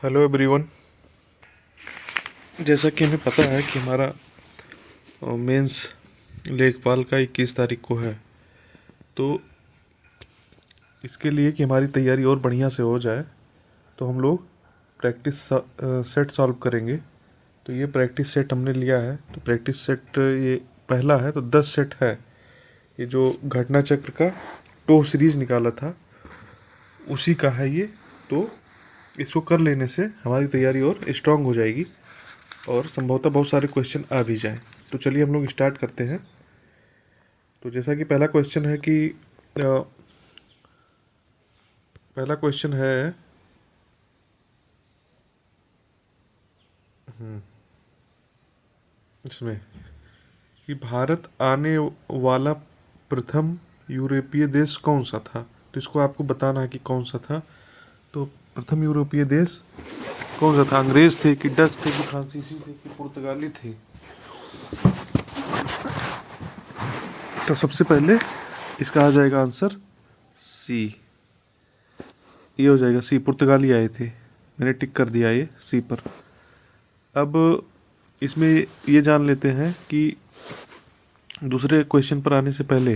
Hello everyone. जैसा कि हमें पता है कि हमारा मेंस लेखपाल का 21 तारीख को है, तो इसके लिए कि हमारी तैयारी और बढ़िया से हो जाए तो हम लोग प्रैक्टिस सेट सॉल्व करेंगे। तो ये प्रैक्टिस सेट हमने लिया है। तो प्रैक्टिस सेट ये पहला है, तो 10 सेट है। ये जो घटना चक्र का टो सीरीज निकाला था उसी का है ये। तो इसको कर लेने से हमारी तैयारी और स्ट्रांग हो जाएगी और संभवतः बहुत सारे क्वेश्चन आ भी जाएं। तो चलिए हम लोग स्टार्ट करते हैं। तो जैसा कि पहला क्वेश्चन है कि पहला क्वेश्चन है इसमें कि भारत आने वाला प्रथम यूरोपीय देश कौन सा था। तो इसको आपको बताना है कि कौन सा था। तो प्रथम यूरोपीय देश कौन सा था? अंग्रेज थे कि डच थे कि फ्रांसीसी थे कि पुर्तगाली थे? तो सबसे पहले इसका आ जाएगा आंसर सी। ये हो जाएगा सी, पुर्तगाली आए थे। मैंने टिक कर दिया ये सी पर। अब इसमें ये जान लेते हैं कि दूसरे क्वेश्चन पर आने से पहले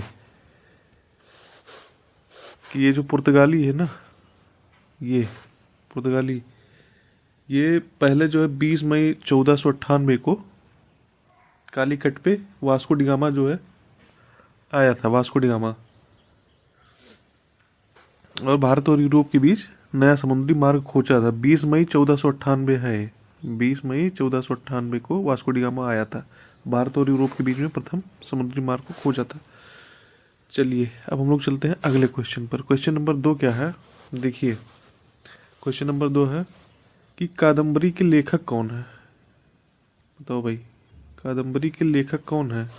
कि ये जो पुर्तगाली है ना, ये पुर्तगाली ये पहले जो है 20 मई 1498 को कालीकट पे वास्को डिगामा जो है आया था। वास्को डिगामा और भारत और यूरोप के बीच नया समुद्री मार्ग खोजा था। 20 मई 1498 है। 20 मई 1498 को वास्को डिगामा आया था। भारत और यूरोप के बीच में प्रथम समुद्री मार्ग को खोजा था। चलिए अब हम लोग चलते हैं अगले क्वेश्चन पर। क्वेश्चन नंबर 2 क्या है, देखिए। क्वेश्चन नंबर 2 है कि कादम्बरी के लेखक कौन है? बताओ भाई, कादम्बरी के लेखक कौन है?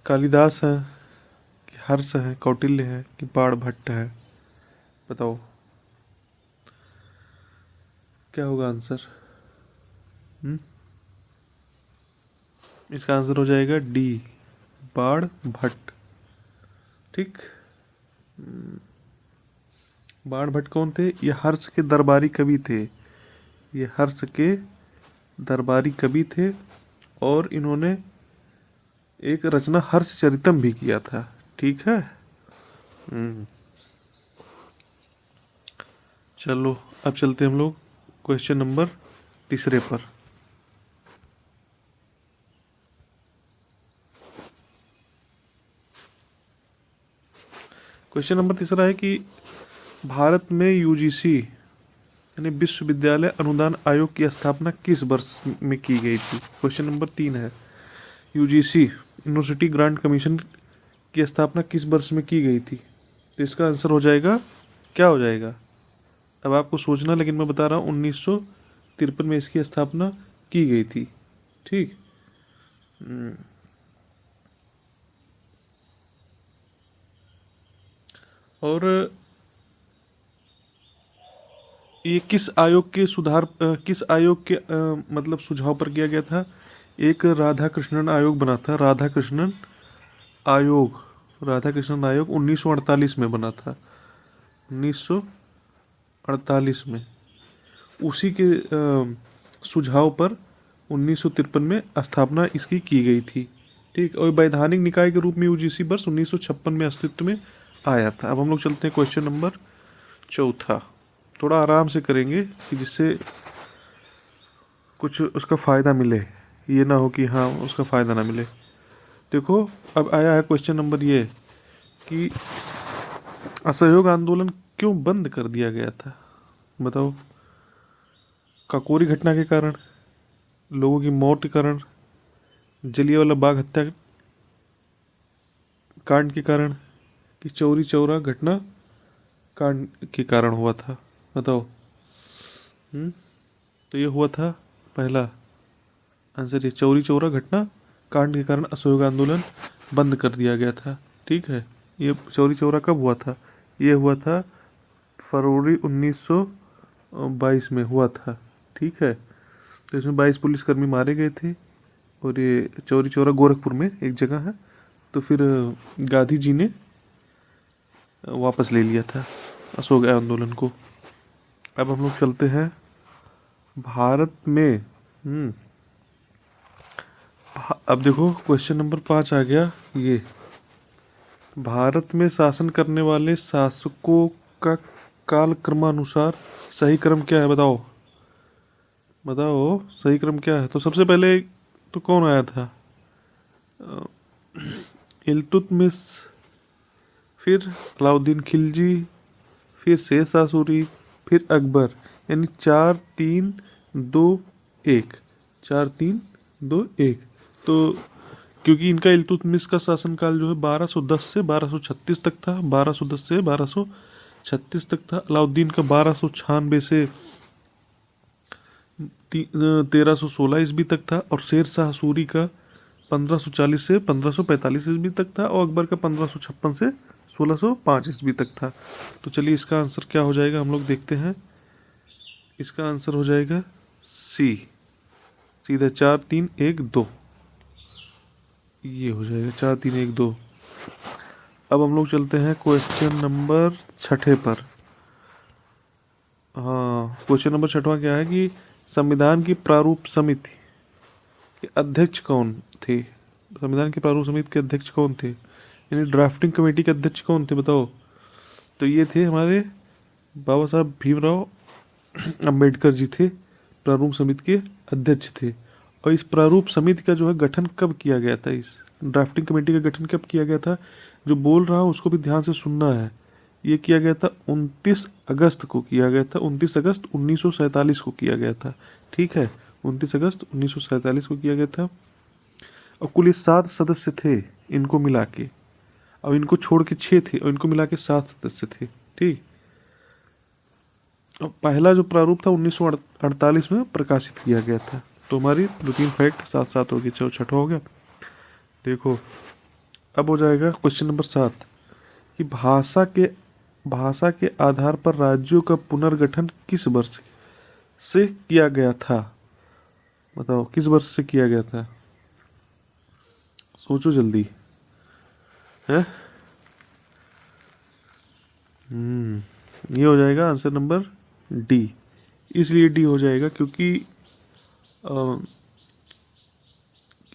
कालिदास है कि हर्ष है, कौटिल्य है कि बाणभट्ट है? बताओ क्या होगा आंसर। इसका आंसर हो जाएगा डी, बाणभट्ट। ठीक। बाणभट्ट कौन थे? ये हर्ष के दरबारी कवि थे। ये हर्ष के दरबारी कवि थे और इन्होंने एक रचना हर्षचरितम भी किया था। ठीक है। चलो अब चलते हम लोग क्वेश्चन नंबर तीसरे पर। क्वेश्चन नंबर तीसरा है कि भारत में यूजीसी यानी विश्वविद्यालय अनुदान आयोग की स्थापना किस वर्ष में की गई थी? क्वेश्चन नंबर 3 है, यूजीसी यूनिवर्सिटी ग्रांट कमीशन की स्थापना किस वर्ष में की गई थी? तो इसका आंसर हो जाएगा, क्या हो जाएगा? अब आपको सोचना, लेकिन मैं बता रहा हूँ 1953 में इसकी स्थापना की गई थी। ठीक। और ये किस आयोग के किस आयोग के मतलब सुझाव पर किया गया था? एक राधा कृष्णन आयोग बना था। राधा कृष्णन आयोग 1948 में बना था। 1948 में उसी के सुझाव पर 1953 में स्थापना इसकी की गई थी। ठीक। और वैधानिक निकाय के रूप में यूजीसी वर्ष 1956 में अस्तित्व में आया था। अब हम लोग चलते हैं क्वेश्चन नंबर 4। थोड़ा आराम से करेंगे कि जिससे कुछ उसका फ़ायदा मिले, ये ना हो कि हाँ उसका फ़ायदा ना मिले। देखो अब आया है क्वेश्चन नंबर ये कि असहयोग आंदोलन क्यों बंद कर दिया गया था? बताओ। काकोरी घटना के कारण, लोगों की मौत के कारण, जलियांवाला बाग हत्या कांड के कारण कि चौरी चौरा घटना कांड के कारण हुआ था? बताओ। तो ये हुआ था पहला आंसर, ये चौरी चौरा घटना कांड के कारण असहयोग आंदोलन बंद कर दिया गया था। ठीक है। ये चौरी चौरा कब हुआ था? ये हुआ था फरवरी 1922 में हुआ था। ठीक है। तो इसमें 22 पुलिसकर्मी मारे गए थे और ये चौरी चौरा गोरखपुर में एक जगह है। तो फिर गांधी जी ने वापस ले लिया था असहयोग आंदोलन को। अब हम लोग चलते हैं भारत में। अब देखो क्वेश्चन नंबर 5 आ गया ये, भारत में शासन करने वाले शासकों का कालक्रमानुसार सही क्रम क्या है, बताओ बताओ सही क्रम क्या है। तो सबसे पहले तो कौन आया था, इल्तुतमिश, फिर अलाउद्दीन खिलजी, फिर शेर शाह सूरी, फिर अकबर, यानी 4-3-2-1, 4-3-2-1। तो क्योंकि इनका इल्तुतमिश का शासनकाल जो है 1210 से 1236 तक था, 1210 से 1236 तक था। अलाउद्दीन का 1296 से 1316 ईस्वी तक था, और शेर शाह सूरी का 1540 से 1545 ईस्वी तक था, और अकबर का 1556 से 1605 ईस्वी तक था। तो चलिए इसका आंसर क्या हो जाएगा हम लोग देखते हैं। इसका आंसर हो जाएगा सी, सीधा 4-3-1-2, ये हो जाएगा 4-3-1-2। अब हम लोग चलते हैं क्वेश्चन नंबर 6 पर। हाँ, क्वेश्चन नंबर 6वां क्या है कि संविधान की प्रारूप समिति के अध्यक्ष कौन थे। संविधान की प्रारूप समिति के अध्यक्ष कौन थे, यानी ड्राफ्टिंग कमेटी के अध्यक्ष कौन थे, बताओ। तो ये थे हमारे बाबा साहब भीमराव अंबेडकर जी थे, प्रारूप समिति के अध्यक्ष थे। और इस प्रारूप समिति का जो है गठन कब किया गया था, इस ड्राफ्टिंग कमेटी का गठन कब किया गया था, जो बोल रहा हूँ उसको भी ध्यान से सुनना है। ये किया गया था 29 अगस्त को किया गया था, 29 अगस्त 1947 को किया गया था, ठीक है, 29 अगस्त 1947 को किया गया था। और कुल ये 7 सदस्य थे इनको मिला के, और इनको छोड़ के 6 थे, और इनको मिला के 7 सदस्य थे, ठीक। और पहला जो प्रारूप था 1948 में प्रकाशित किया गया था। तो हमारी 2-3 फैक्ट साथ साथ होगी, चलो 6 हो गया। देखो अब हो जाएगा क्वेश्चन नंबर 7 कि भाषा के आधार पर राज्यों का पुनर्गठन किस वर्ष से किया गया था, बताओ किस वर्ष से किया गया था, सोचो जल्दी है। ये हो जाएगा आंसर नंबर डी। इसलिए डी हो जाएगा क्योंकि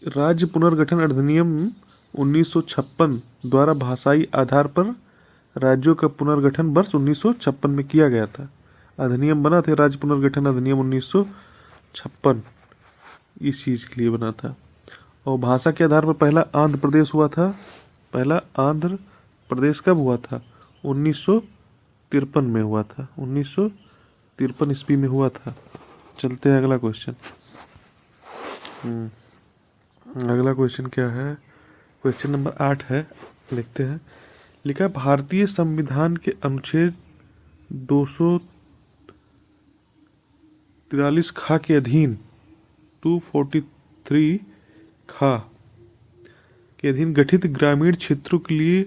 राज्य पुनर्गठन अधिनियम 1956 द्वारा भाषाई आधार पर राज्यों का पुनर्गठन वर्ष 1956 में किया गया था। अधिनियम बना थे, राज्य पुनर्गठन अधिनियम 1956 इस चीज़ के लिए बना था। और भाषा के आधार पर पहला आंध्र प्रदेश हुआ था, पहला आंध्र प्रदेश कब हुआ था, 1953 में हुआ था, 1953 ईस्वी में हुआ था। चलते हैं अगला क्वेश्चन। अगला क्वेश्चन क्या है, क्वेश्चन नंबर 8 है, लिखते हैं। लिखा है भारतीय संविधान के अनुच्छेद 243 खा के अधीन 243 खा के अधीन गठित ग्रामीण क्षेत्रों के लिए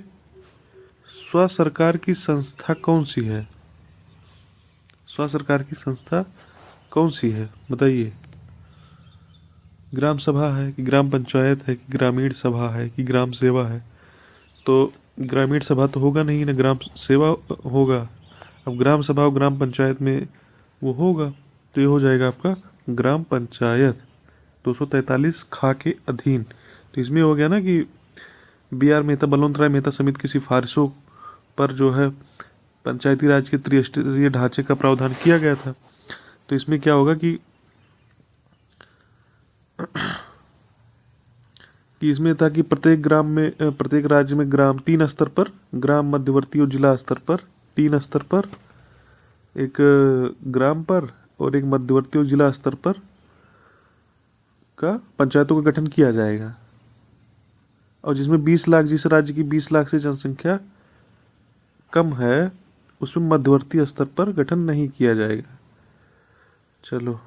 स्व सरकार की संस्था कौन सी है, स्व सरकार की संस्था कौन सी है बताइए। ग्राम सभा है कि ग्राम पंचायत है कि ग्रामीण सभा है कि ग्राम सेवा है। तो ग्रामीण सभा तो होगा नहीं ना, ग्राम सेवा होगा। अब ग्राम सभा और ग्राम पंचायत में वो होगा, तो ये हो जाएगा आपका ग्राम पंचायत, 243 खा के अधीन। तो इसमें हो गया ना कि B.R. मेहता, बलवंत राय मेहता समिति की सिफारिशों पर जो है पंचायती राज के त्रिस्तरीय ढांचे का प्रावधान किया गया था। तो इसमें क्या होगा कि इसमें था कि प्रत्येक ग्राम में, प्रत्येक राज्य में ग्राम 3 स्तर पर, ग्राम मध्यवर्ती और जिला स्तर पर 3 स्तर पर, एक ग्राम पर और एक मध्यवर्ती और जिला स्तर पर का पंचायतों का गठन किया जाएगा। और जिसमें 20 लाख, जिस राज्य की 20 लाख से जनसंख्या कम है उसमें मध्यवर्ती स्तर पर गठन नहीं किया जाएगा। चलो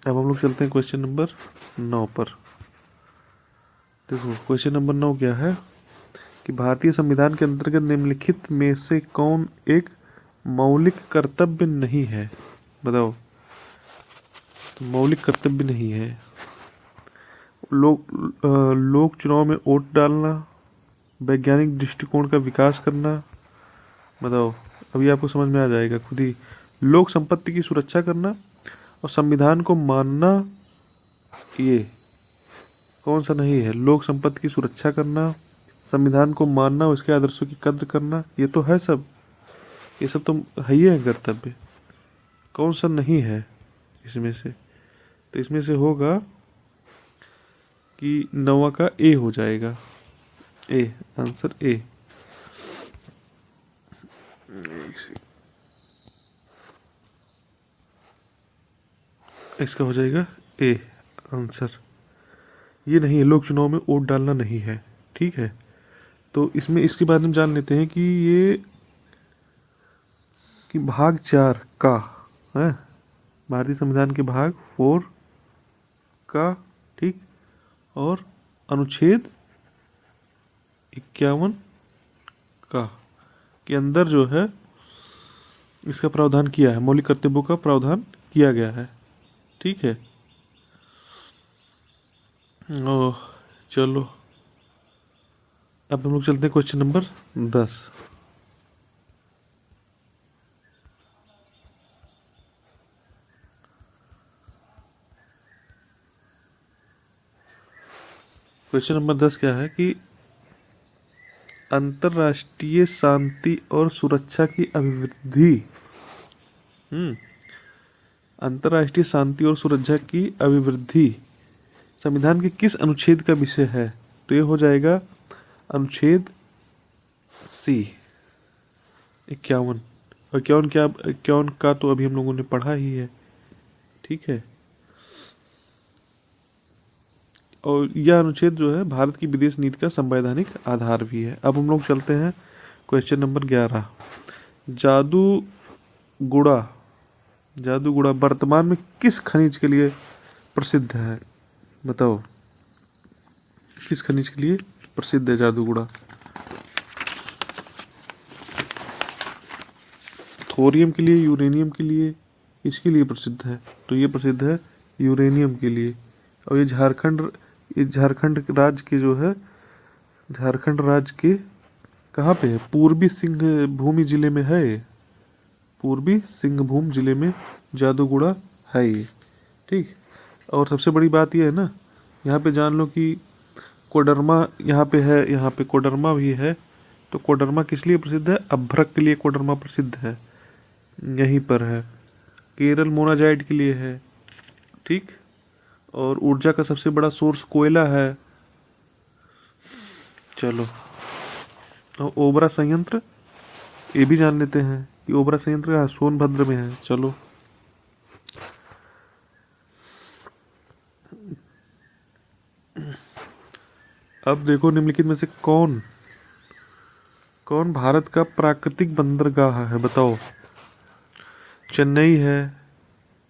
अब हम लोग चलते हैं क्वेश्चन नंबर 9 पर। देखो क्वेश्चन नंबर 9 क्या है कि भारतीय संविधान के अंतर्गत निम्नलिखित में से कौन एक मौलिक कर्तव्य नहीं है, बताओ। तो मौलिक कर्तव्य नहीं है, लोक चुनाव में वोट डालना, वैज्ञानिक दृष्टिकोण का विकास करना, बताओ, अभी आपको समझ में आ जाएगा खुद ही। लोक संपत्ति की सुरक्षा करना और संविधान को मानना, ये कौन सा नहीं है? लोक संपत्ति की सुरक्षा करना, संविधान को मानना, उसके आदर्शों की कद्र करना, ये तो है सब, ये सब तो है ही है कर्तव्य। कौन सा नहीं है इसमें से? तो इसमें से होगा कि नौवां का ए हो जाएगा, ए, आंसर ए। इसका हो जाएगा ए आंसर। ये नहीं है, लोक चुनाव में वोट डालना नहीं है, ठीक है। तो इसमें इसके बारे में जान लेते हैं कि ये कि भाग 4 का है, भारतीय संविधान के भाग 4 का, ठीक, और अनुच्छेद 51 का के अंदर जो है इसका प्रावधान किया है, मौलिक कर्तव्यों का प्रावधान किया गया है, ठीक है। ओह, चलो अब हम लोग चलते हैं क्वेश्चन नंबर 10। क्वेश्चन नंबर 10 क्या है कि अंतर्राष्ट्रीय शांति और सुरक्षा की अभिवृद्धि, अंतर्राष्ट्रीय शांति और सुरक्षा की अभिवृद्धि संविधान के किस अनुच्छेद का विषय है? तो ये हो जाएगा अनुच्छेद सी 51। और इक्यावन का तो अभी हम लोगों ने पढ़ा ही है, ठीक है। और यह अनुच्छेद जो है भारत की विदेश नीति का संवैधानिक आधार भी है। अब हम लोग चलते हैं क्वेश्चन नंबर 11। जादूगुड़ा, जादूगुड़ा वर्तमान में किस खनिज के लिए प्रसिद्ध है? बताओ, किस खनिज के लिए प्रसिद्ध है जादूगुड़ा? थोरियम के लिए, यूरेनियम के लिए, इसके लिए प्रसिद्ध है? तो ये प्रसिद्ध है यूरेनियम के लिए। और ये झारखंड राज्य के जो है, झारखंड राज्य के कहाँ पे है? पूर्वी सिंहभूम जिले में है ये, पूर्वी सिंहभूम जिले में जादूगुड़ा है ये, ठीक। और सबसे बड़ी बात ये है ना, यहाँ पे जान लो कि कोडरमा यहाँ पे है, यहाँ पे कोडरमा भी है। तो कोडरमा किस लिए प्रसिद्ध है? अभ्रक के लिए कोडरमा प्रसिद्ध है, यहीं पर है। केरल मोनाजाइट के लिए है, ठीक। और ऊर्जा का सबसे बड़ा सोर्स कोयला है। चलो, और ओबरा संयंत्र, ये भी जान लेते हैं कि ओबरा संयंत्र कहाँ? सोनभद्र में है। चलो, अब देखो निम्नलिखित में से कौन कौन भारत का प्राकृतिक बंदरगाह है? बताओ। चेन्नई है,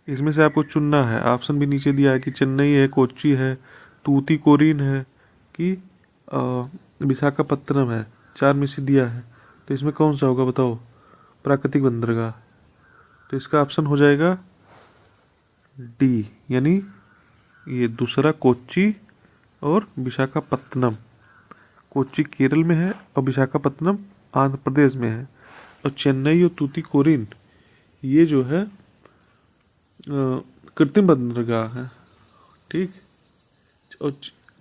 इसमें से आपको चुनना है। ऑप्शन भी नीचे दिया है कि चेन्नई है, कोच्चि है, तूतीकोरिन है कि विशाखापत्तनम है। 4 में से दिया है, तो इसमें कौन सा होगा बताओ प्राकृतिक बंदरगाह? तो इसका ऑप्शन हो जाएगा डी, यानी ये दूसरा कोच्चि और विशाखापत्तनम। कोच्चि केरल में है और विशाखापत्तनम आंध्र प्रदेश में है। और चेन्नई और तूतीकोरिन ये जो है कृत्रिम बंदरगाह है, ठीक। और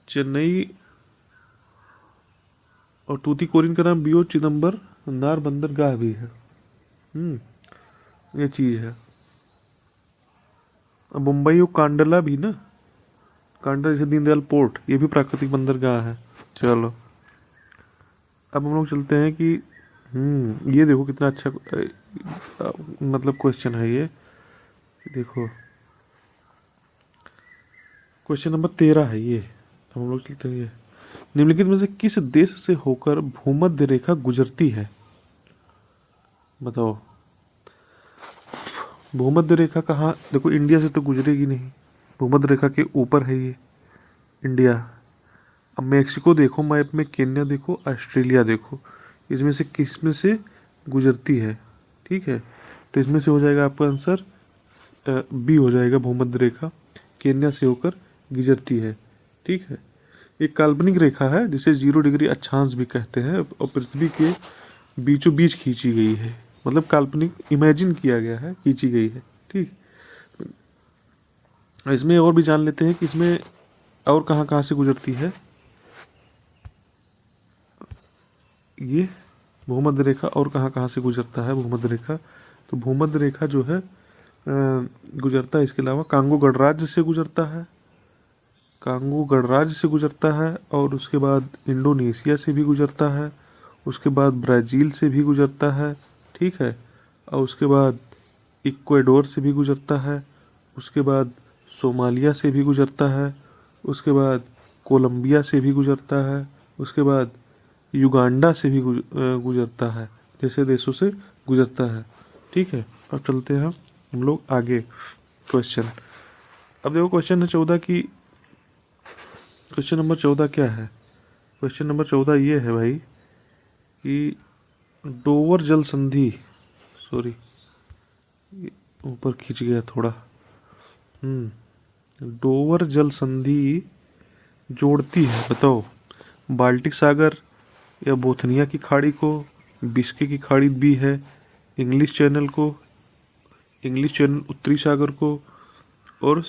चेन्नई और तूतीकोरिन का नाम बीओ चिदम्बरनार बंदरगाह भी है। ये चीज़ है। मुंबई और कांडला भी ना, कांडला जैसे दीनदयाल पोर्ट, ये भी प्राकृतिक बंदरगाह है। चलो, अब हम लोग चलते हैं कि ये देखो कितना अच्छा मतलब क्वेश्चन है ये। देखो क्वेश्चन नंबर 13 है ये। हम लोग चलते हैं, निम्नलिखित में से किस देश से होकर भूमध्य रेखा गुजरती है? बताओ, भूमध्य रेखा कहाँ? देखो, इंडिया से तो गुजरेगी नहीं, भूमध्य रेखा के ऊपर है ये इंडिया। अब मेक्सिको देखो मैप में, केन्या देखो, ऑस्ट्रेलिया देखो, इसमें से किस में से गुजरती है? ठीक है, तो इसमें से हो जाएगा आपका आंसर बी हो जाएगा, भूमध्य रेखा केन्या से होकर गुजरती है। ठीक है, एक काल्पनिक रेखा है जिसे 0 डिग्री अक्षांश भी कहते हैं और पृथ्वी के बीचों बीच खींची गई है, मतलब काल्पनिक इमेजिन किया गया है, खींची गई है। ठीक, इसमें और भी जान लेते हैं कि इसमें और कहाँ कहाँ से गुजरती है ये भूमध्य रेखा, और कहाँ कहाँ से गुजरता है भूमध्य रेखा। तो भूमध्य रेखा जो है गुजरता है, इसके अलावा कांगो गणराज्य से गुजरता है, कांगो गणराज्य से गुजरता है, और उसके बाद इंडोनेशिया से भी गुजरता है, उसके बाद ब्राज़ील से भी गुजरता है। ठीक है, और उसके बाद इक्वाडोर से भी गुजरता है, उसके बाद सोमालिया से भी गुजरता है, उसके बाद कोलंबिया से भी गुजरता है, उसके बाद युगांडा से भी गुजरता है, जैसे देशों से गुजरता है। ठीक है, अब चलते हैं हम लोग आगे क्वेश्चन। अब देखो क्वेश्चन है 14 की, क्वेश्चन नंबर 14 क्या है? क्वेश्चन नंबर 14 ये है भाई कि डोवर जल संधि, सॉरी ऊपर खींच गया थोड़ा, डोवर जल संधि जोड़ती है, बताओ, बाल्टिक सागर या बोथनिया की खाड़ी को, बिस्के की खाड़ी भी है, इंग्लिश चैनल को, इंग्लिश चैनल उत्तरी सागर को, और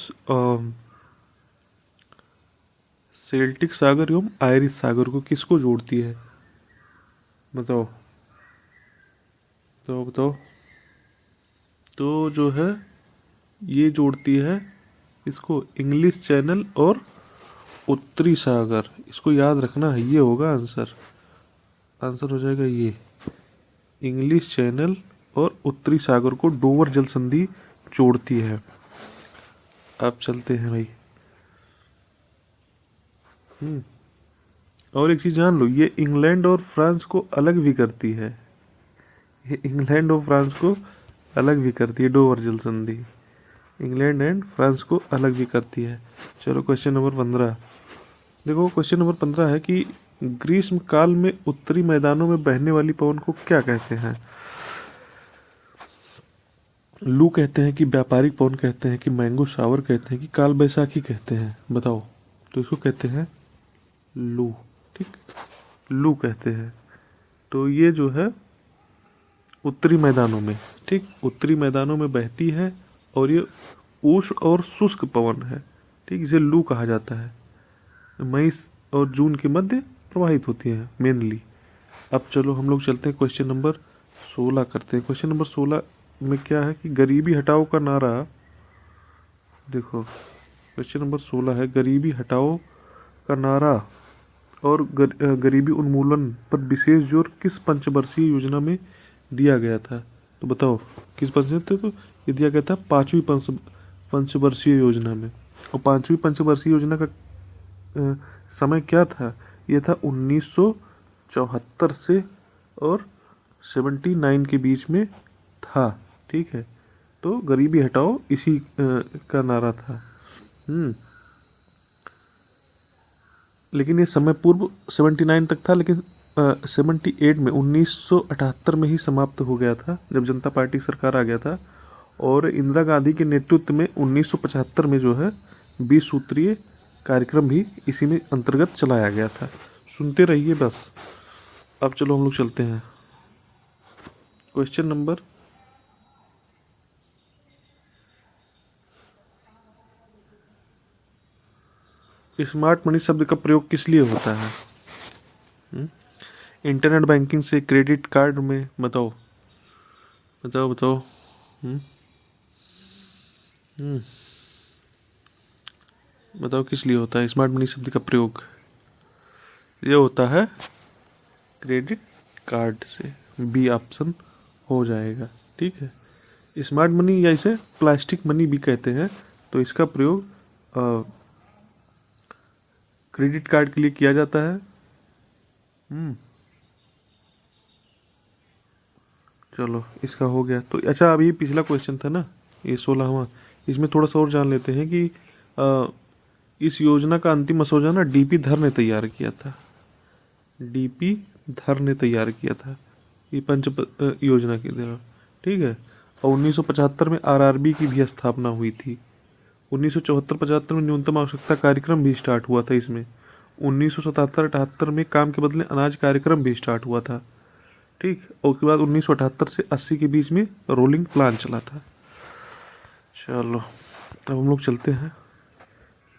सेल्टिक सागर एवं आयरिश सागर को, किसको जोड़ती है? बताओ तो बताओ। तो जो है ये जोड़ती है इसको इंग्लिश चैनल और उत्तरी सागर, इसको याद रखना है, ये होगा आंसर, आंसर हो जाएगा ये, इंग्लिश चैनल और उत्तरी सागर को डोवर जल संधि जोड़ती है। अब चलते हैं भाई, और एक चीज जान लो, ये इंग्लैंड और फ्रांस को अलग भी करती है, ये इंग्लैंड और फ्रांस को अलग भी करती है, डोवर जल संधि इंग्लैंड एंड फ्रांस को अलग भी करती है। चलो क्वेश्चन नंबर 15 देखो, क्वेश्चन नंबर 15 है कि ग्रीष्म काल में उत्तरी मैदानों में बहने वाली पवन को क्या कहते हैं? लू कहते हैं कि व्यापारिक पवन कहते हैं कि मैंगो शावर कहते हैं कि काल बैसाखी कहते हैं? बताओ। तो इसको कहते हैं लू। ठीक, लू कहते हैं। तो ये जो है उत्तरी मैदानों में, ठीक, उत्तरी मैदानों में बहती है, और ये उष्ण और शुष्क पवन है। ठीक, इसे लू कहा जाता है। मई और जून के मध्य प्रवाहित होती है मेनली। अब चलो हम लोग चलते हैं क्वेश्चन नंबर 16 करते हैं। क्वेश्चन नंबर 16 में क्या है कि गरीबी हटाओ का नारा, देखो क्वेश्चन नंबर 16 है गरीबी हटाओ का नारा और गरीबी उन्मूलन पर विशेष जोर किस पंचवर्षीय योजना में दिया गया था? तो बताओ किस पंचवर्षीय, तो ये दिया गया था पांचवी पंचवर्षीय योजना में। और पांचवी पंचवर्षीय योजना का समय क्या था? ये था 1974 से और 79 के बीच में था। ठीक है, तो गरीबी हटाओ इसी का नारा था। लेकिन ये समय पूर्व 79 तक था, लेकिन 78 में 1978 में ही समाप्त हो गया था, जब जनता पार्टी सरकार आ गया था। और इंदिरा गांधी के नेतृत्व में 1975 में जो है 20 सूत्रीय कार्यक्रम भी इसी में अंतर्गत चलाया गया था। सुनते रहिए बस। अब चलो हम लोग चलते हैं क्वेश्चन नंबर स्मार्ट मनी शब्द का प्रयोग किस लिए होता है? इंटरनेट बैंकिंग से, क्रेडिट कार्ड में, बताओ बताओ बताओ। बताओ किस लिए होता है स्मार्ट मनी शब्द का प्रयोग? ये होता है क्रेडिट कार्ड से, बी ऑप्शन हो जाएगा। ठीक है, स्मार्ट मनी या इसे प्लास्टिक मनी भी कहते हैं। तो इसका प्रयोग क्रेडिट कार्ड के लिए किया जाता है। चलो इसका हो गया। तो अच्छा, अभी पिछला क्वेश्चन था ना, ये 16वां, इसमें थोड़ा सा और जान लेते हैं कि इस योजना का अंतिम मसौदा ना डीपी धर ने तैयार किया था। डीपी धर ने तैयार किया था ये पंच योजना के दौरान। ठीक है, और 1975 में आरआरबी की भी स्थापना हुई थी। 1974-75 में न्यूनतम आवश्यकता कार्यक्रम भी स्टार्ट हुआ था इसमें। 1977-78 में काम के बदले अनाज कार्यक्रम भी स्टार्ट हुआ था। ठीक। और उसके बाद 1978 से 80 के बीच में रोलिंग प्लान चला था। चलो अब हम लोग चलते हैं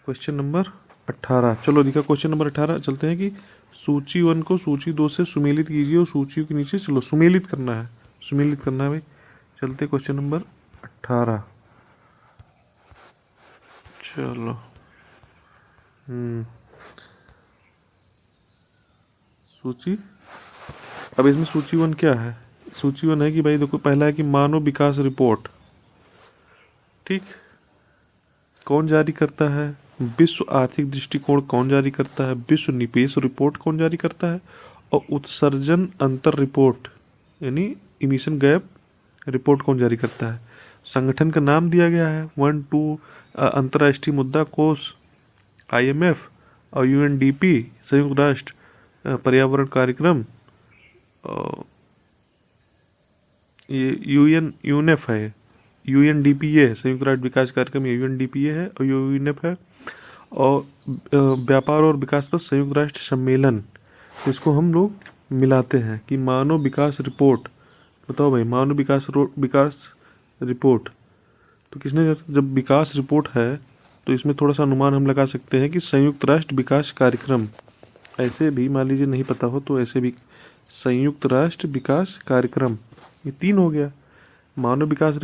क्वेश्चन नंबर 18। चलो देखा क्वेश्चन नंबर 18 चलते हैं कि सूची 1 को सूची 2 से सुमेलित कीजिए और सूची के नीचे चलो सुमेलित करना है, सुमेलित करना है भाई। चलते क्वेश्चन नंबर 18। चलो सूची, अब इसमें सूची 1 क्या है? सूची 1 है कि भाई देखो, पहला है कि मानव विकास रिपोर्ट, ठीक, कौन जारी करता है? विश्व आर्थिक दृष्टिकोण कौन जारी करता है? विश्व निवेश रिपोर्ट कौन जारी करता है? और उत्सर्जन अंतर रिपोर्ट यानी इमिशन गैप रिपोर्ट कौन जारी करता है? संगठन का नाम दिया गया है 1-2 अंतर्राष्ट्रीय मुद्रा कोष, IMF और UNDP संयुक्त राष्ट्र पर्यावरण कार्यक्रम, ये यूएनएफ है, UNDPA संयुक्त राष्ट्र विकास कार्यक्रम, ये UNDPA है और यूएनएफ है। और व्यापार और विकास पर संयुक्त राष्ट्र सम्मेलन, इसको हम लोग मिलाते हैं कि मानव विकास रिपोर्ट। बताओ भाई, मानव विकास रिपोर्ट तो किसने, जब विकास रिपोर्ट है तो इसमें थोड़ा सा अनुमान हम लगा सकते हैं कि संयुक्त राष्ट्र विकास कार्यक्रम, ऐसे भी मान लीजिए नहीं पता हो तो ऐसे भी संयुक्त राष्ट्र विकास कार्यक्रम, ये 3 हो गया। मानव विकास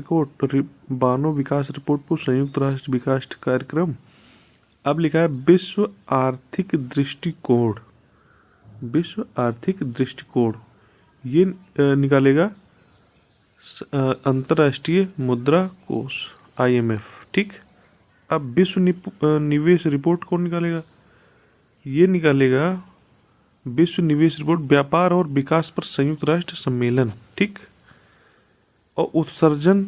रिपोर्ट को संयुक्त राष्ट्र विकास कार्यक्रम। अब लिखा है विश्व आर्थिक दृष्टिकोण, विश्व आर्थिक दृष्टिकोण ये निकालेगा अंतर्राष्ट्रीय मुद्रा कोष, IMF, ठीक। अब विश्व निवेश रिपोर्ट कौन निकालेगा? ये निकालेगा विश्व निवेश रिपोर्ट व्यापार और विकास पर संयुक्त राष्ट्र सम्मेलन, ठीक। और उत्सर्जन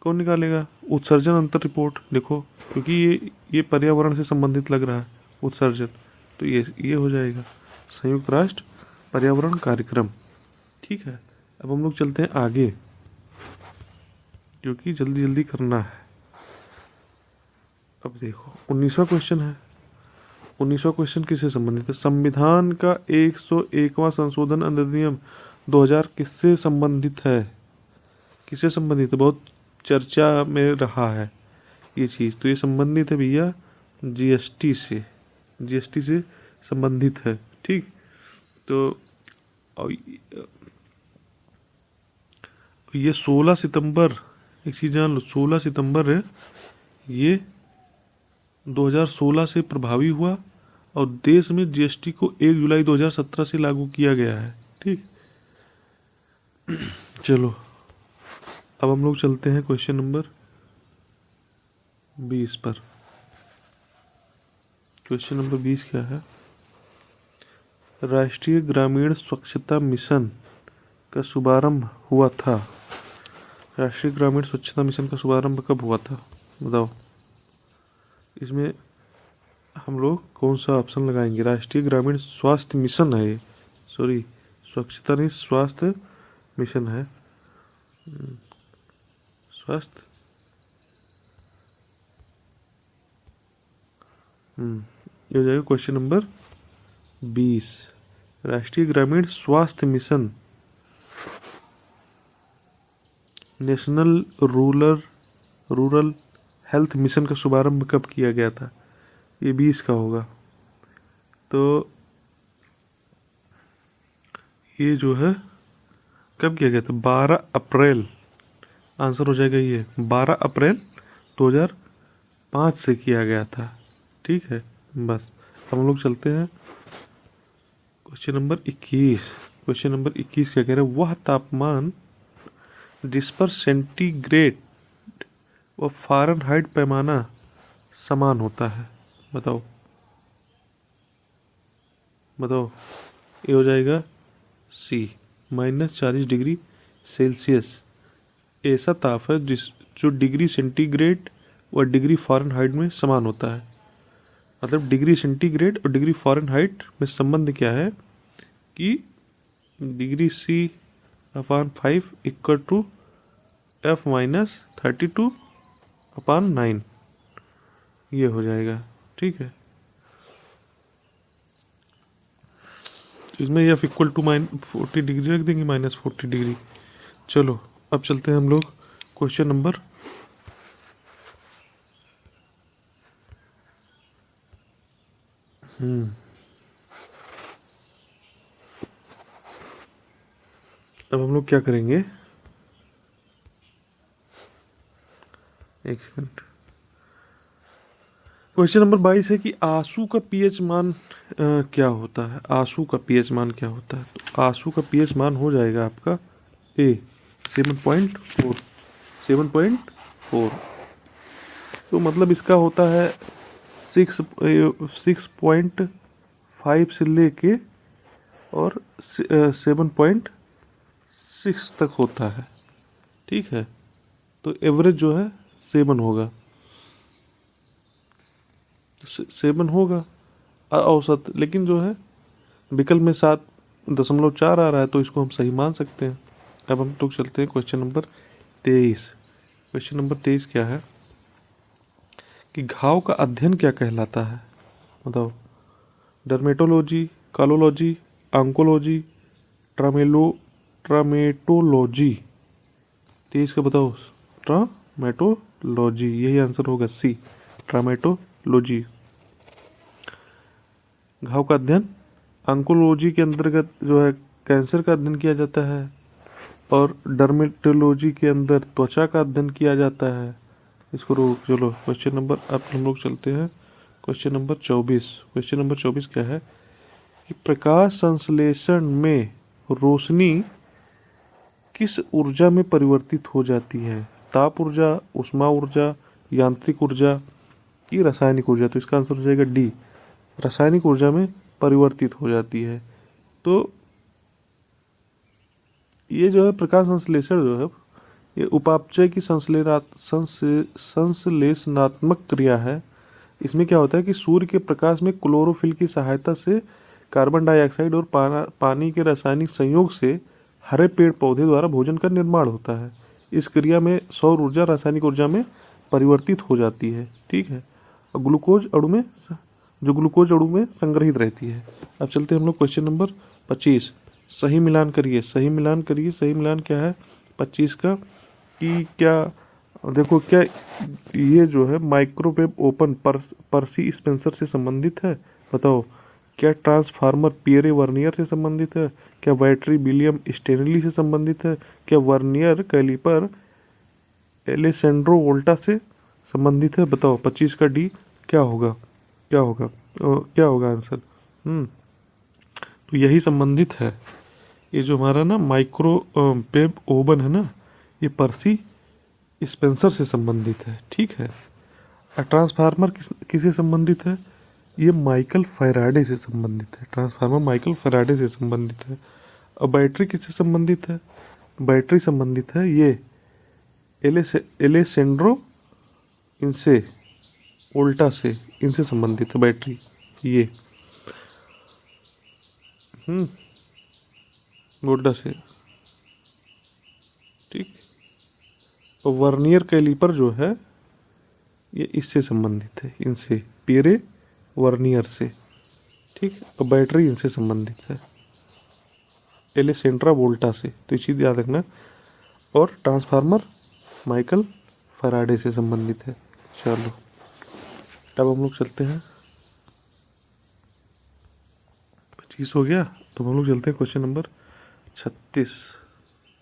कौन निकालेगा? उत्सर्जन अंतर रिपोर्ट। देखो क्योंकि ये पर्यावरण से संबंधित लग रहा है उत्सर्जन, तो ये हो जाएगा संयुक्त राष्ट्र पर्यावरण कार्यक्रम, ठीक है। अब हम लोग चलते हैं आगे क्योंकि जल्दी जल्दी करना है। अब देखो 19वां क्वेश्चन है। 19वां क्वेश्चन किससे संबंधित है? संविधान का 101वां संशोधन अधिनियम 2000 किससे संबंधित है? किससे संबंधित है? बहुत चर्चा में रहा है ये चीज़, तो ये संबंधित है भैया GST से, GST से संबंधित है, ठीक। तो ये 16 सितंबर, एक चीज़ जान लो, 16 सितंबर है ये 2016 से प्रभावी हुआ और देश में GST को 1 जुलाई 2017 से लागू किया गया है, ठीक। चलो अब हम लोग चलते हैं क्वेश्चन नंबर 20 पर। क्वेश्चन नंबर 20 क्या है? राष्ट्रीय ग्रामीण स्वच्छता मिशन का शुभारंभ हुआ था। राष्ट्रीय ग्रामीण स्वच्छता मिशन का शुभारंभ कब हुआ था बताओ? इसमें हम लोग कौन सा ऑप्शन लगाएंगे? राष्ट्रीय ग्रामीण स्वास्थ्य मिशन है ये, सॉरी स्वच्छता नहीं, स्वास्थ्य मिशन है, स्वास्थ्य, ये हो जाएगा क्वेश्चन नंबर 20। राष्ट्रीय ग्रामीण स्वास्थ्य mission, national rural health mission का शुभारंभ कब किया गया था? ये 20 का होगा। तो ये जो है कब किया गया था? 12 अप्रैल, आंसर हो जाएगा ये 12 अप्रैल 2005 से किया गया था, ठीक है। बस अब हम लोग चलते हैं क्वेश्चन नंबर 21। क्वेश्चन नंबर 21 क्या कह रहे हैं? वह तापमान जिस पर सेंटीग्रेड व फ़ारेनहाइट पैमाना समान होता है, बताओ बताओ। ये हो जाएगा C, -40 डिग्री सेल्सियस। ऐसा ताप है जो डिग्री सेंटीग्रेड व डिग्री फ़ारेनहाइट में समान होता है। मतलब डिग्री सेंटीग्रेड और डिग्री फ़ारेनहाइट में संबंध क्या है कि degree C/5 equal to F-32/9, ये हो जाएगा, ठीक है। इसमें एफ इक्वल टू -40 डिग्री रख देंगे, -40 डिग्री। चलो अब चलते हैं हम लोग क्वेश्चन नंबर अब हम लोग क्या करेंगे, एक मिनट। क्वेश्चन नंबर 22 है कि आंसू का पीएच मान क्या होता है। आंसू का पीएच मान क्या होता है? तो आंसू का पीएच मान हो जाएगा आपका ए 7.4, 7.4। तो मतलब इसका होता है 6.5 से लेके और 7.6 तक होता है, ठीक है। तो एवरेज जो है 7 होगा, 7 होगा औसत, लेकिन जो है विकल्प में 7.4 आ रहा है, तो इसको हम सही मान सकते हैं। अब हम लोग चलते हैं क्वेश्चन नंबर 23। क्वेश्चन नंबर 23 क्या है कि घाव का अध्ययन क्या कहलाता है? बताओ। Dermatology, कॉलोलॉजी, oncology, ट्रामेटोलॉजी। 23 का बताओ। ट्रामेटोलॉजी, यही आंसर होगा, सी, ट्रामेटोलॉजी। घाव का अध्ययन ऑन्कोलॉजी के अंतर्गत जो है कैंसर का अध्ययन किया जाता है, और डर्मेटोलॉजी के अंदर त्वचा का अध्ययन किया जाता है। इसको रोक। चलो क्वेश्चन नंबर, अब हम लोग चलते हैं क्वेश्चन नंबर 24। क्वेश्चन नंबर 24 क्या है कि प्रकाश संश्लेषण में रोशनी किस ऊर्जा में परिवर्तित हो जाती है? ताप ऊर्जा, ऊष्मा ऊर्जा, यांत्रिक ऊर्जा की रासायनिक ऊर्जा? तो इसका आंसर हो जाएगा डी, रासायनिक ऊर्जा में परिवर्तित हो जाती है। तो ये जो है प्रकाश संश्लेषण जो है, ये उपापचय की संश्लेषणात्मक क्रिया है। इसमें क्या होता है कि सूर्य के प्रकाश में क्लोरोफिल की सहायता से कार्बन डाइऑक्साइड और पानी के रासायनिक संयोग से हरे पेड़ पौधे द्वारा भोजन का निर्माण होता है। इस क्रिया में सौर ऊर्जा रासायनिक ऊर्जा में परिवर्तित हो जाती है, ठीक है। और ग्लूकोज अणु में संग्रहित रहती है। अब चलते हैं हम लोग क्वेश्चन नंबर 25। सही मिलान करिए, सही मिलान करिए। सही मिलान क्या है 25 का कि क्या, देखो क्या ये जो है माइक्रोवेव ओपन पर्सी स्पेंसर से संबंधित है? बताओ। क्या ट्रांसफार्मर पियरे वर्नियर से संबंधित है? क्या बैटरी विलियम स्टेनली से संबंधित है? क्या वर्नियर कैलिपर एलेसेंड्रो वोल्टा से संबंधित है? बताओ 25 का डी क्या होगा, क्या होगा, क्या होगा आंसर? तो यही संबंधित है। ये जो हमारा ना माइक्रो वेव ओवन है ना, ये पर्सी स्पेंसर से संबंधित है, ठीक है। ट्रांसफार्मर किससे संबंधित है? ये माइकल फैराडे से संबंधित है। ट्रांसफार्मर माइकल फैराडे से संबंधित है। और बैटरी किससे संबंधित है? बैटरी संबंधित है ये एलेसेंड्रो इनसे उल्टा से, इनसे संबंधित है बैटरी ये, गोड्डा से, ठीक। और वर्नियर कैलिपर जो है ये इससे संबंधित है, इनसे, पियरे वर्नियर से, ठीक। और बैटरी इनसे संबंधित है, एलेसेंड्रा वोल्टा से। तो ये चीज़ याद रखना। और ट्रांसफार्मर माइकल फैराडे से संबंधित है। चलो अब हम लोग चलते हैं, 25 हो गया, तो हम लोग चलते हैं क्वेश्चन नंबर 36,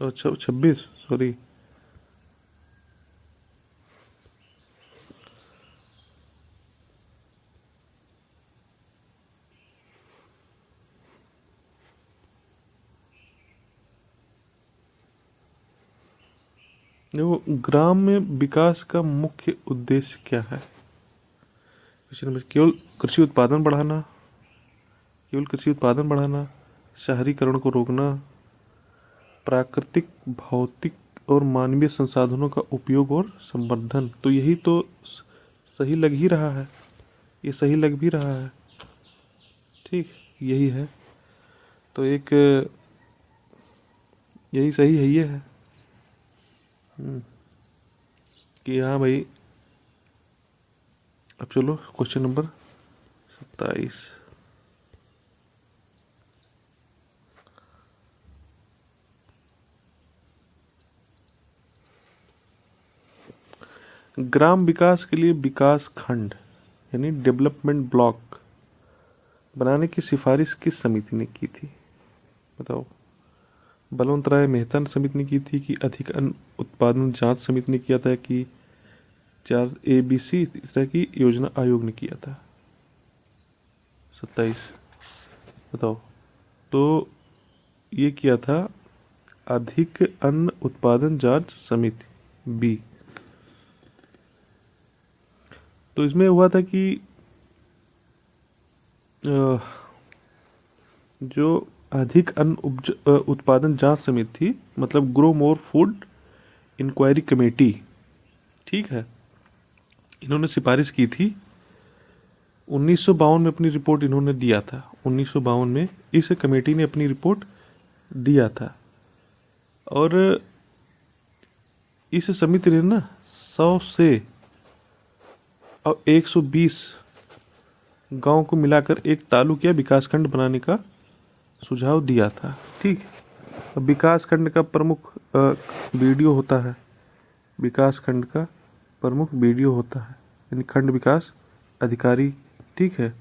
अच्छा 26, सॉरी। देखो, ग्राम में विकास का मुख्य उद्देश्य क्या है? क्वेश्चन नंबर, केवल कृषि उत्पादन बढ़ाना, केवल कृषि उत्पादन बढ़ाना, शहरीकरण को रोकना, प्राकृतिक, भौतिक और मानवीय संसाधनों का उपयोग और संवर्धन। तो यही तो सही लग ही रहा है, ये सही लग भी रहा है, ठीक, यही है। तो एक यही सही है, ये है कि हाँ भाई। अब चलो क्वेश्चन नंबर 27। ग्राम विकास के लिए विकास खंड यानी डेवलपमेंट ब्लॉक बनाने की सिफारिश किस समिति ने की थी? बताओ। बलवंत राय मेहता समिति ने की थी कि अधिक अन्न उत्पादन जांच समिति ने किया था कि 4ABC इस तरह की योजना आयोग ने किया था? 27 बताओ। तो ये किया था अधिक अन्न उत्पादन जांच समिति बी। तो इसमें हुआ था कि जो अधिक अन्न उत्पादन जांच समिति थी, मतलब grow more food inquiry committee, ठीक है, इन्होंने सिफारिश की थी 1952 में अपनी रिपोर्ट इन्होंने दिया था। 1952 में इस कमेटी ने अपनी रिपोर्ट दिया था और इस समिति ने ना 100 से और 120 गांव को मिलाकर एक तालुकिया विकासखंड बनाने का सुझाव दिया था। ठीक, विकासखंड का प्रमुख वीडियो होता है, विकासखंड का प्रमुख वीडियो होता है यानी खंड विकास अधिकारी। ठीक है,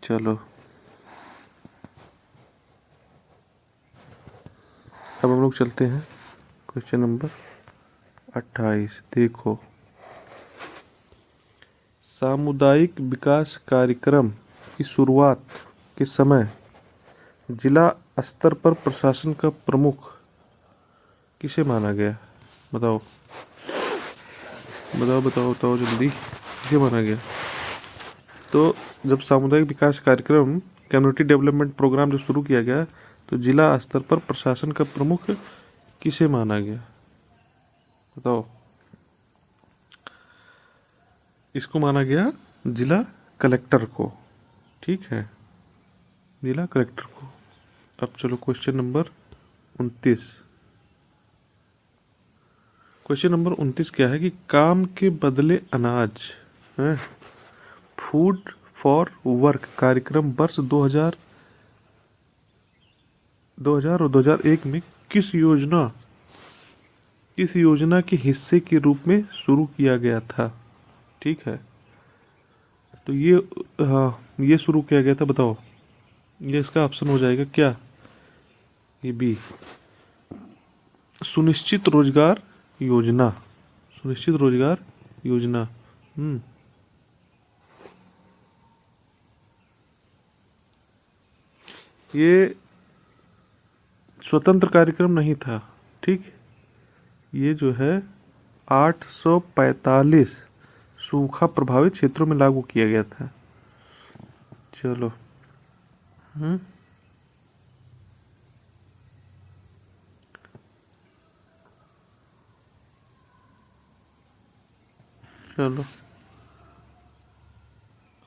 चलो अब हम लोग चलते हैं क्वेश्चन नंबर 28। देखो, सामुदायिक विकास कार्यक्रम की शुरुआत के समय जिला स्तर पर प्रशासन का प्रमुख किसे माना गया? बताओ बताओ बताओ बताओ जल्दी, किसे माना गया? तो जब सामुदायिक विकास कार्यक्रम कम्युनिटी डेवलपमेंट प्रोग्राम जो शुरू किया गया तो जिला स्तर पर प्रशासन का प्रमुख किसे माना गया? बताओ। इसको माना गया जिला कलेक्टर को। ठीक है, जिला कलेक्टर को। अब चलो क्वेश्चन नंबर 29। क्वेश्चन नंबर 29 क्या है कि काम के बदले अनाज है फूड फॉर वर्क कार्यक्रम वर्ष 2000 और 2001 में किस योजना के हिस्से के रूप में शुरू किया गया था? ठीक है, तो ये शुरू किया गया था। बताओ, ये इसका ऑप्शन हो जाएगा क्या? ये बी, सुनिश्चित रोजगार योजना। सुनिश्चित रोजगार योजना। ये स्वतंत्र कार्यक्रम नहीं था। ठीक, ये जो है 845 सूखा प्रभावित क्षेत्रों में लागू किया गया था। चलो चलो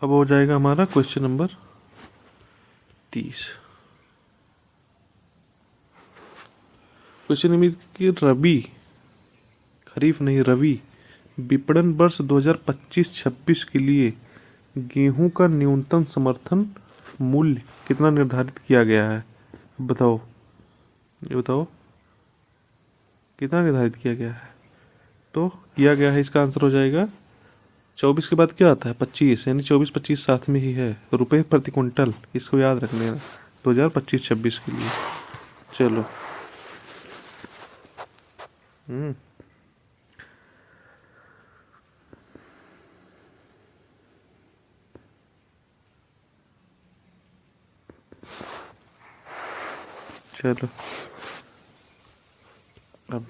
अब हो जाएगा हमारा क्वेश्चन नंबर 30। क्वेश्चन नंबर की रबी, खरीफ नहीं रबी विपणन वर्ष 2025-26 के लिए गेहूं का न्यूनतम समर्थन मूल्य कितना निर्धारित किया गया है? बताओ, ये बताओ कितना निर्धारित किया गया है? तो किया गया है, इसका आंसर हो जाएगा 24 के बाद क्या आता है? 25, यानी 24-25 साथ में ही है, रुपए प्रति क्विंटल। इसको याद रख लेना 2025-26 के लिए। चलो चलो अब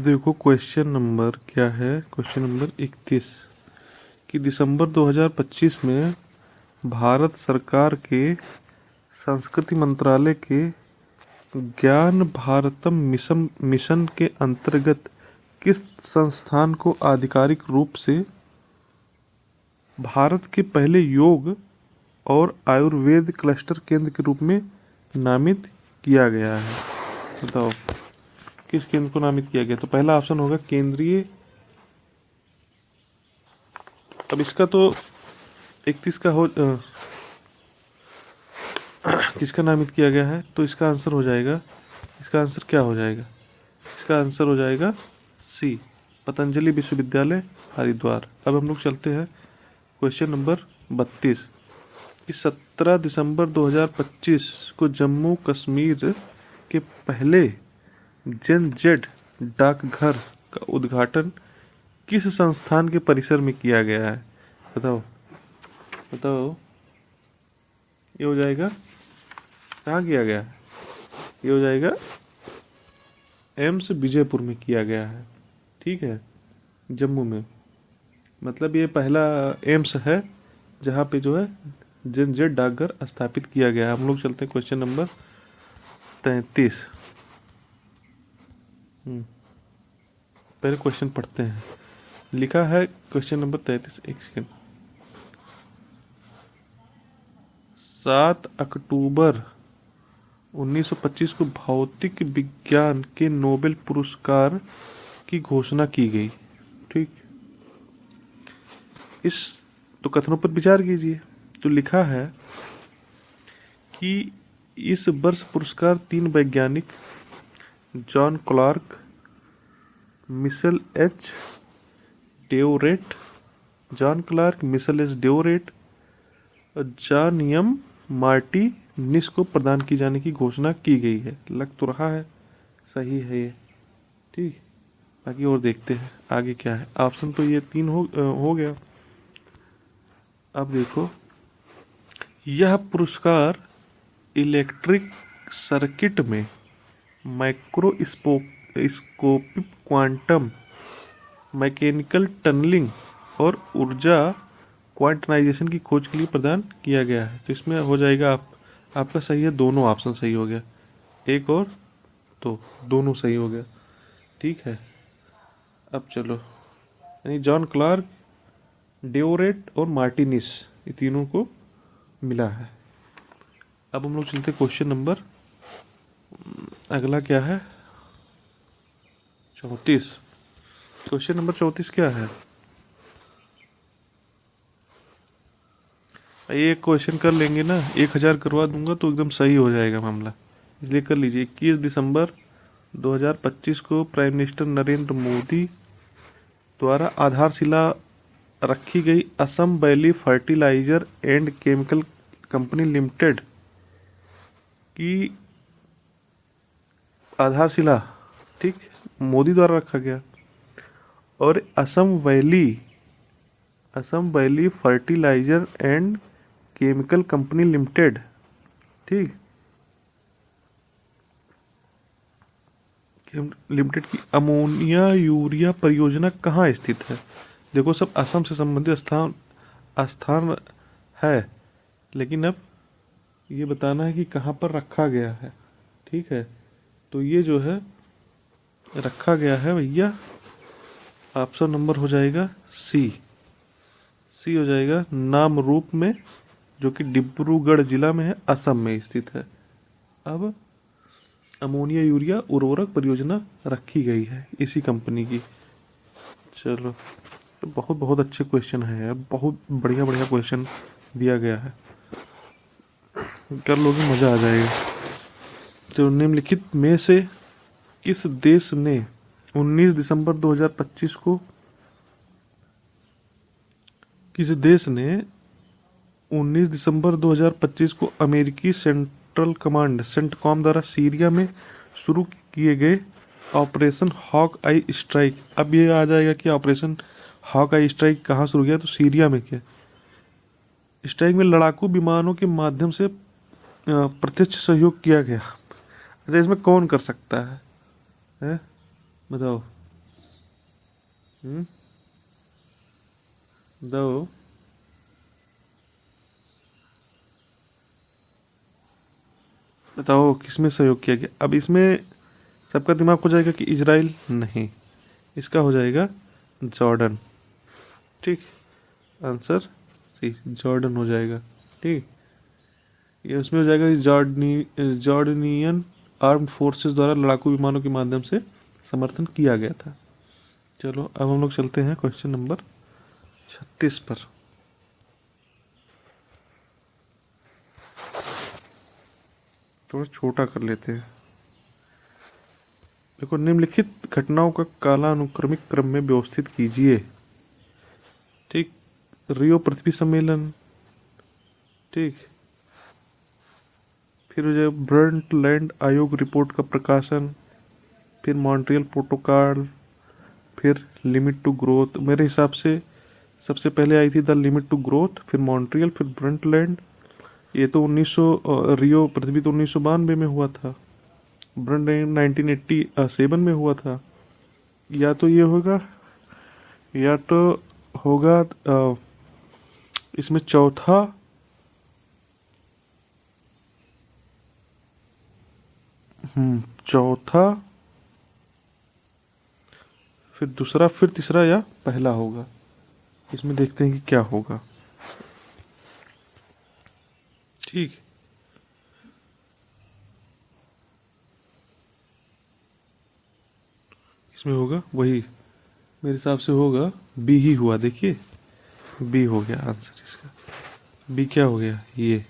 देखो, क्वेश्चन नंबर क्या है? क्वेश्चन नंबर 31 कि दिसंबर 2025 में भारत सरकार के संस्कृति मंत्रालय के ज्ञान भारतम मिशन के अंतर्गत किस संस्थान को आधिकारिक रूप से भारत के पहले योग और आयुर्वेद क्लस्टर केंद्र के रूप में नामित किया गया है? बताओ, किस केंद्र को नामित किया गया? तो पहला ऑप्शन होगा केंद्रीय। अब इसका तो 31 का हो किसका नामित किया गया है? तो इसका आंसर हो जाएगा, इसका आंसर क्या हो जाएगा? इसका आंसर हो जाएगा सी, पतंजलि विश्वविद्यालय हरिद्वार। अब हम लोग चलते हैं क्वेश्चन नंबर 32। कि 17 दिसंबर 2025 को जम्मू कश्मीर के पहले जनजेड डाकघर का उद्घाटन किस संस्थान के परिसर में किया गया है? बताओ बताओ। ये हो जाएगा, कहाँ किया गया है? ये हो जाएगा एम्स विजयपुर में किया गया है। ठीक है, जम्मू में। मतलब ये पहला एम्स है जहाँ पे जो है जनजेड डाकघर स्थापित किया गया है। हम लोग चलते हैं क्वेश्चन नंबर 33। पहले क्वेश्चन पढ़ते हैं। लिखा है क्वेश्चन नंबर 33, एक सेकेंड। 7 अक्टूबर 1925 को भौतिक विज्ञान के नोबेल पुरस्कार की घोषणा की गई। ठीक, इस तो कथनों पर विचार कीजिए। तो लिखा है कि इस वर्ष पुरस्कार 3 वैज्ञानिक John Clarke, Michel H Devoret, John Clarke, Michel H Devoret और जॉन एम मार्टिनिस को प्रदान की जाने की घोषणा की गई है। लग तो रहा है सही है ये। ठीक, बाकी और देखते हैं आगे क्या है। ऑप्शन तो ये 3 हो गया। अब देखो, यह पुरस्कार इलेक्ट्रिक सर्किट में माइक्रोस्कोपिक क्वांटम मैकेनिकल टनलिंग और ऊर्जा क्वांटनाइजेशन की खोज के लिए प्रदान किया गया है। तो इसमें हो जाएगा आपका सही है, दोनों ऑप्शन सही हो गया, एक और तो दोनों सही हो गया। ठीक है, अब चलो, यानी जॉन क्लार्क, डेओरेट और मार्टिनिस, ये तीनों को मिला है। अब हम लोग चलते क्वेश्चन नंबर, अगला क्या है? 34। क्वेश्चन नंबर 34 क्या है? ये क्वेश्चन कर लेंगे ना, 1000 करवा दूंगा तो एकदम सही हो जाएगा मामला, इसलिए कर लीजिए। 21 दिसंबर 2025 को प्राइम मिनिस्टर नरेंद्र मोदी द्वारा आधारशिला रखी गई Assam valley fertilizer and chemical company limited की आधारशिला, ठीक, मोदी द्वारा रखा गया। और Assam valley fertilizer and chemical company limited, ठीक, लिमिटेड की अमोनिया यूरिया परियोजना कहाँ स्थित है? देखो, सब असम से संबंधित स्थान है, लेकिन अब ये बताना है कि कहाँ पर रखा गया है। ठीक है, तो ये जो है रखा गया है भैया, ऑप्शन नंबर हो जाएगा सी हो जाएगा, नामरूप में, जो कि डिब्रूगढ़ जिला में है, असम में स्थित है। अब अमोनिया यूरिया उर्वरक परियोजना रखी गई है इसी कंपनी की। चलो, तो बहुत बहुत अच्छे क्वेश्चन है यार, बहुत बढ़िया बढ़िया क्वेश्चन दिया गया है, कर लोगे मज़ा आ जाएगा। तो निम्नलिखित में से किस देश ने 19 दिसंबर 2025 को किस देश ने 19 दिसंबर 2025 को अमेरिकी सेंट्रल कमांड सेंटकॉम द्वारा सीरिया में शुरू किए गए ऑपरेशन हॉक आई स्ट्राइक? अब ये आ जाएगा कि ऑपरेशन हॉक आई स्ट्राइक कहाँ शुरू किया, तो सीरिया में किया। स्ट्राइक में लड़ाकू विमानों के माध्यम से प्रत्यक्ष सहयोग किया गया। अच्छा, इसमें कौन कर सकता है? बताओ। बताओ। बताओ किसमें सहयोग किया गया? अब इसमें सबका दिमाग हो जाएगा कि इजराइल, नहीं, इसका हो जाएगा जॉर्डन। ठीक, आंसर सी, जॉर्डन हो जाएगा। ठीक, ये उसमें हो जाएगा जॉर्डनियन आर्म फोर्सेस द्वारा लड़ाकू विमानों के माध्यम से समर्थन किया गया था। चलो, अब हम लोग चलते हैं क्वेश्चन नंबर 36 पर। थोड़ा छोटा कर लेते हैं। देखो, निम्नलिखित घटनाओं का कालानुक्रमिक क्रम में व्यवस्थित कीजिए। ठीक, रियो पृथ्वी सम्मेलन, ठीक, फिर हो जाए ब्रंटलैंड आयोग रिपोर्ट का प्रकाशन, फिर मॉन्ट्रियल प्रोटोकॉल, फिर लिमिट टू ग्रोथ। मेरे हिसाब से सबसे पहले आई थी द लिमिट टू ग्रोथ, फिर मॉन्ट्रियल, फिर ब्रंटलैंड। ये तो 1900, रियो पृथ्वी तो 1992 में हुआ था, ब्रंटलैंड 1987 में हुआ था। या तो ये होगा, या तो होगा इसमें चौथा, चौथा, फिर दूसरा, फिर तीसरा, या पहला होगा। इसमें देखते हैं कि क्या होगा। ठीक, इसमें होगा वही, मेरे हिसाब से होगा बी ही हुआ। देखिए, बी हो गया आंसर इसका। बी क्या हो गया, ये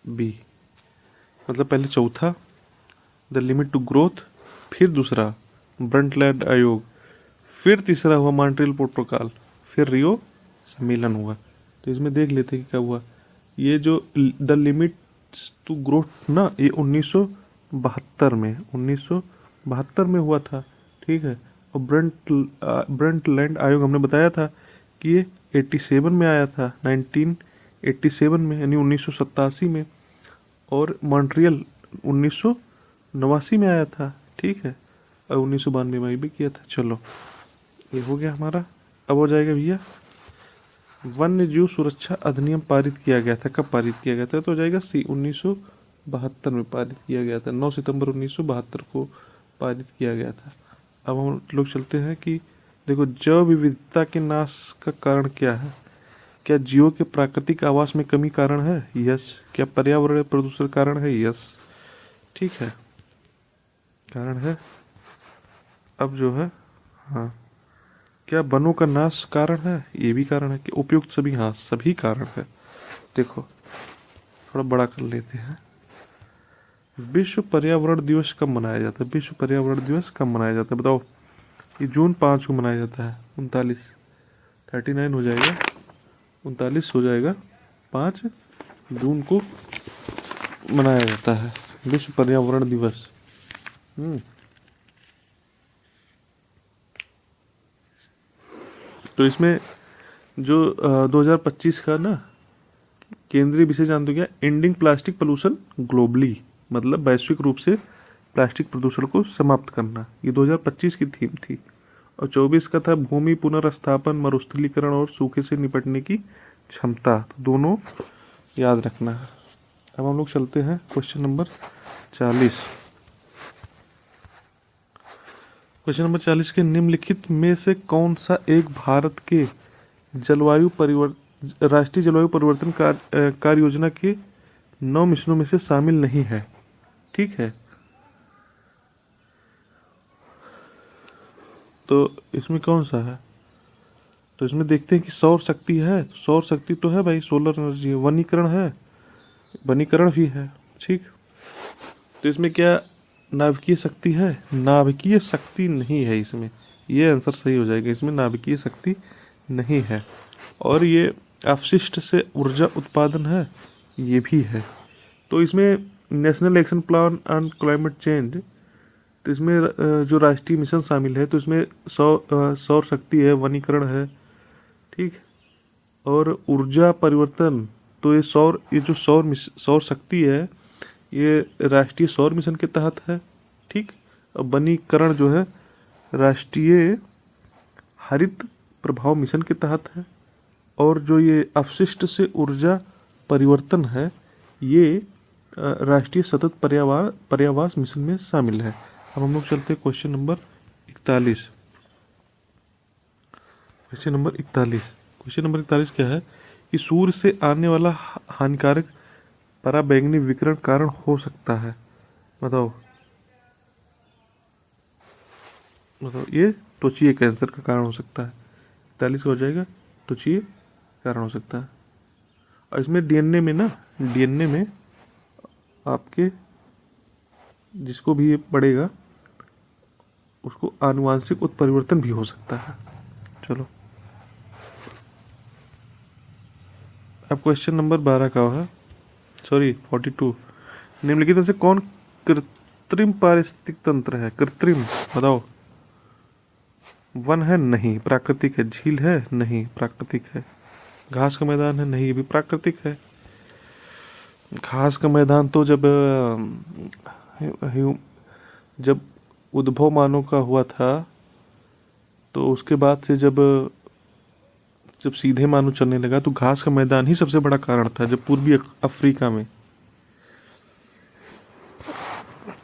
बी, मतलब पहले चौथा द लिमिट टू ग्रोथ, फिर दूसरा ब्रंटलैंड आयोग, फिर तीसरा हुआ मॉन्ट्रियल प्रोटोकॉल, फिर रियो सम्मेलन हुआ। तो इसमें देख लेते हैं क्या हुआ। ये जो द लिमिट टू ग्रोथ ना, ये 1972 में हुआ था। ठीक है, और ब्रंटलैंड आयोग हमने बताया था कि ये 87 में आया था, 1987 में, यानी 1987 में। और मॉन्ट्रियल 1989 में आया था। ठीक है, और 1992 में भी किया था। चलो, ये हो गया हमारा। अब हो जाएगा भैया, वन्य जीव सुरक्षा अधिनियम पारित किया गया था। कब पारित किया गया था? तो हो जाएगा सी, 1972 में पारित किया गया था। 9 सितंबर 1972 को पारित किया गया था। अब हम लोग चलते हैं कि देखो, जैव विविधता के नाश का कारण क्या है? क्या जीवों के प्राकृतिक आवास में कमी कारण है? यस। क्या पर्यावरण प्रदूषण कारण है? यस। ठीक है, कारण है। अब जो है, हाँ, क्या वनों का नाश कारण है? ये भी कारण है। कि उपयुक्त सभी? हाँ, सभी कारण है। देखो, थोड़ा बड़ा कर लेते हैं। विश्व पर्यावरण दिवस कब मनाया जाता है? विश्व पर्यावरण दिवस कब मनाया जाता है बताओ? ये जून 5 को मनाया जाता है। 39 हो जाएगा, 39 हो जाएगा, 5 जून को मनाया जाता है विश्व पर्यावरण दिवस। तो इसमें जो 2025 का ना केंद्रीय विषय जान दो क्या? एंडिंग प्लास्टिक पोल्यूशन ग्लोबली, मतलब वैश्विक रूप से प्लास्टिक प्रदूषण को समाप्त करना। ये 2025 की थीम थी। और 24 का था भूमि पुनर्स्थापन, मरुस्थलीकरण और सूखे से निपटने की क्षमता। तो दोनों याद रखना है। अब हम लोग चलते हैं क्वेश्चन नंबर 40। क्वेश्चन नंबर 40 के निम्नलिखित में से कौन सा एक भारत के राष्ट्रीय जलवायु परिवर्तन कार्य योजना के 9 मिशनों में से शामिल नहीं है? ठीक है, तो इसमें कौन सा है? तो इसमें देखते हैं कि सौर शक्ति है। सौर शक्ति तो है भाई, सोलर एनर्जी है। वनीकरण है, वनीकरण भी है। ठीक, तो इसमें क्या नाभिकीय शक्ति है? नाभिकीय शक्ति नहीं है इसमें। ये आंसर सही हो जाएगा। इसमें नाभिकीय शक्ति नहीं है। और ये अपशिष्ट से ऊर्जा उत्पादन है, ये भी है। तो इसमें national action plan on climate change, तो इसमें जो राष्ट्रीय मिशन शामिल है, तो इसमें सौर शक्ति है, वनीकरण है। ठीक, और ऊर्जा परिवर्तन, तो ये जो सौर शक्ति है, ये राष्ट्रीय सौर मिशन के तहत है। ठीक, और वनीकरण जो है राष्ट्रीय हरित प्रभाव मिशन के तहत है। और जो ये अपशिष्ट से ऊर्जा परिवर्तन है, ये राष्ट्रीय सतत पर्यावास मिशन में शामिल है। अब हम लोग चलते हैं question number 41। Question number 41, question number 41 क्या है कि सूर्य से आने वाला हानिकारक पराबैंगनी विकिरण कारण हो सकता है? बताओ, बताओ। ये त्वचीय कैंसर का कारण हो सकता है। 41 हो जाएगा, त्वचीय कारण हो सकता है। इसमें डीएनए में ना, डीएनए में आपके जिसको भी ये पढ़ेगा उसको आनुवांशिक उत्परिवर्तन भी हो सकता है। चलो, अब क्वेश्चन नंबर 12 का है, सॉरी 42। निम्नलिखित में से कौन कृत्रिम पारिस्थितिक तंत्र है? कृत्रिम बताओ। वन है? नहीं, प्राकृतिक है। झील है? नहीं, प्राकृतिक है। घास का मैदान है? नहीं, ये भी प्राकृतिक है। घास का मैदान तो जब उद्भव मानव का हुआ था तो उसके बाद से जब जब सीधे मानव चलने लगा तो घास का मैदान ही सबसे बड़ा कारण था। जब पूर्वी अफ्रीका में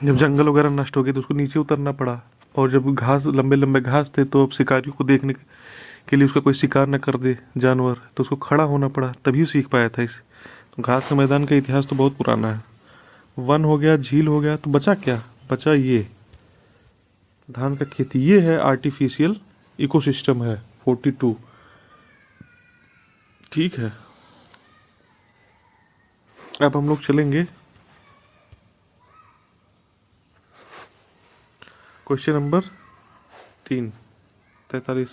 जब जंगल वगैरह नष्ट हो गए तो उसको नीचे उतरना पड़ा, और जब घास लंबे लंबे घास थे तो अब शिकारियों को देखने के लिए उसका कोई शिकार न कर दे जानवर, तो उसको खड़ा होना पड़ा, तभी सीख पाया था इसे। तो घास के मैदान का इतिहास तो बहुत पुराना है। वन हो गया, झील हो गया, तो बचा क्या? बचा ये धान का खेती। ये है आर्टिफिशियल इकोसिस्टम है 42। ठीक है, अब हम लोग चलेंगे क्वेश्चन नंबर 43।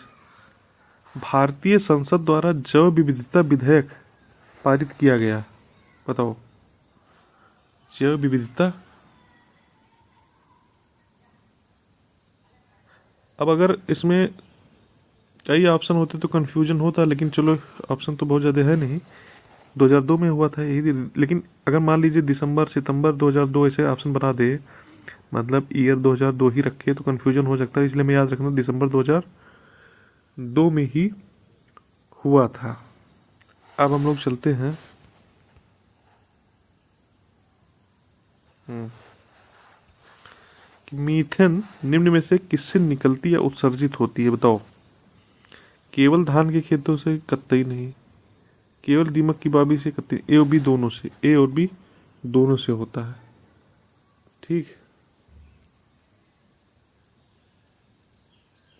भारतीय संसद द्वारा जैव विविधता विधेयक पारित किया गया, बताओ। जैव विविधता, अब अगर इसमें कई ऑप्शन होते तो कंफ्यूजन होता, लेकिन चलो ऑप्शन तो बहुत ज़्यादा है नहीं। 2002 में हुआ था यही, लेकिन अगर मान लीजिए दिसंबर सितंबर 2002 ऐसे ऑप्शन बना दे, मतलब ईयर 2002 ही रखे, तो कंफ्यूजन हो सकता है। इसलिए मैं याद रखना दिसंबर 2002 में ही हुआ था। अब हम लोग चलते हैं कि मीथेन निम्न में से किससे निकलती या उत्सर्जित होती है, बताओ। केवल धान के खेतों से? कतई नहीं। केवल दीमक की बाबी से? कतई। ए और बी दोनों से, ए और बी दोनों से होता है। ठीक,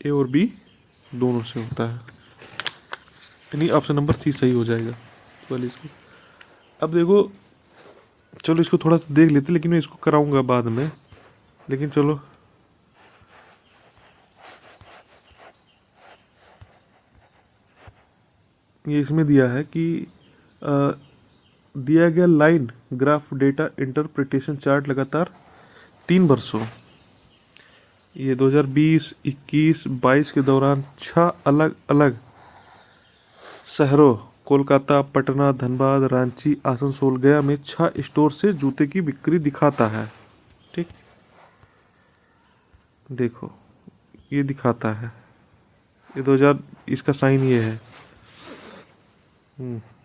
ए और बी दोनों से होता है, यानी ऑप्शन नंबर सी सही हो जाएगा। वाली इसको, अब देखो, चलो इसको थोड़ा सा देख लेते, लेकिन मैं इसको कराऊंगा बाद में। लेकिन चलो, ये इसमें दिया है कि दिया गया line graph data interpretation chart लगातार 3 वर्षों, ये 2020, 21, 22 के दौरान 6 अलग अलग शहरों कोलकाता, पटना, धनबाद, रांची, आसनसोल, गया में 6 स्टोर से जूते की बिक्री दिखाता है। ठीक, देखो ये दिखाता है, ये 2000 इसका साइन ये है,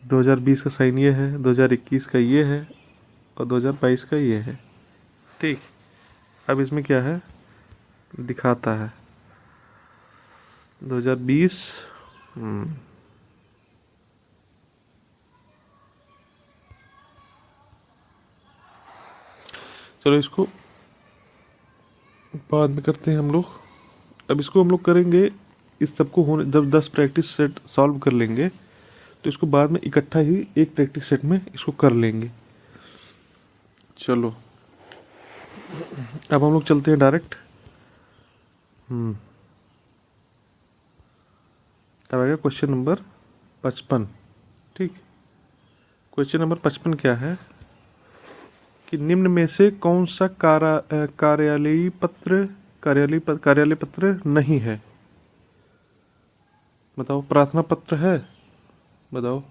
2020 का साइन ये है, 2021 का ये है, और 2022 का ये है। ठीक, अब इसमें क्या है दिखाता है 2020। चलो इसको बाद में करते हैं हम लोग। अब इसको हम लोग करेंगे, इस सबको होने जब 10 प्रैक्टिस सेट सॉल्व कर लेंगे तो इसको बाद में इकट्ठा ही एक प्रैक्टिस सेट में इसको कर लेंगे। चलो, अब हम लोग चलते हैं डायरेक्ट। अब आएगा क्वेश्चन नंबर 55। ठीक, क्वेश्चन नंबर 55 क्या है कि निम्न में से कौन सा कार्यालय पत्र नहीं है, बताओ। प्रार्थना पत्र है? बताओ।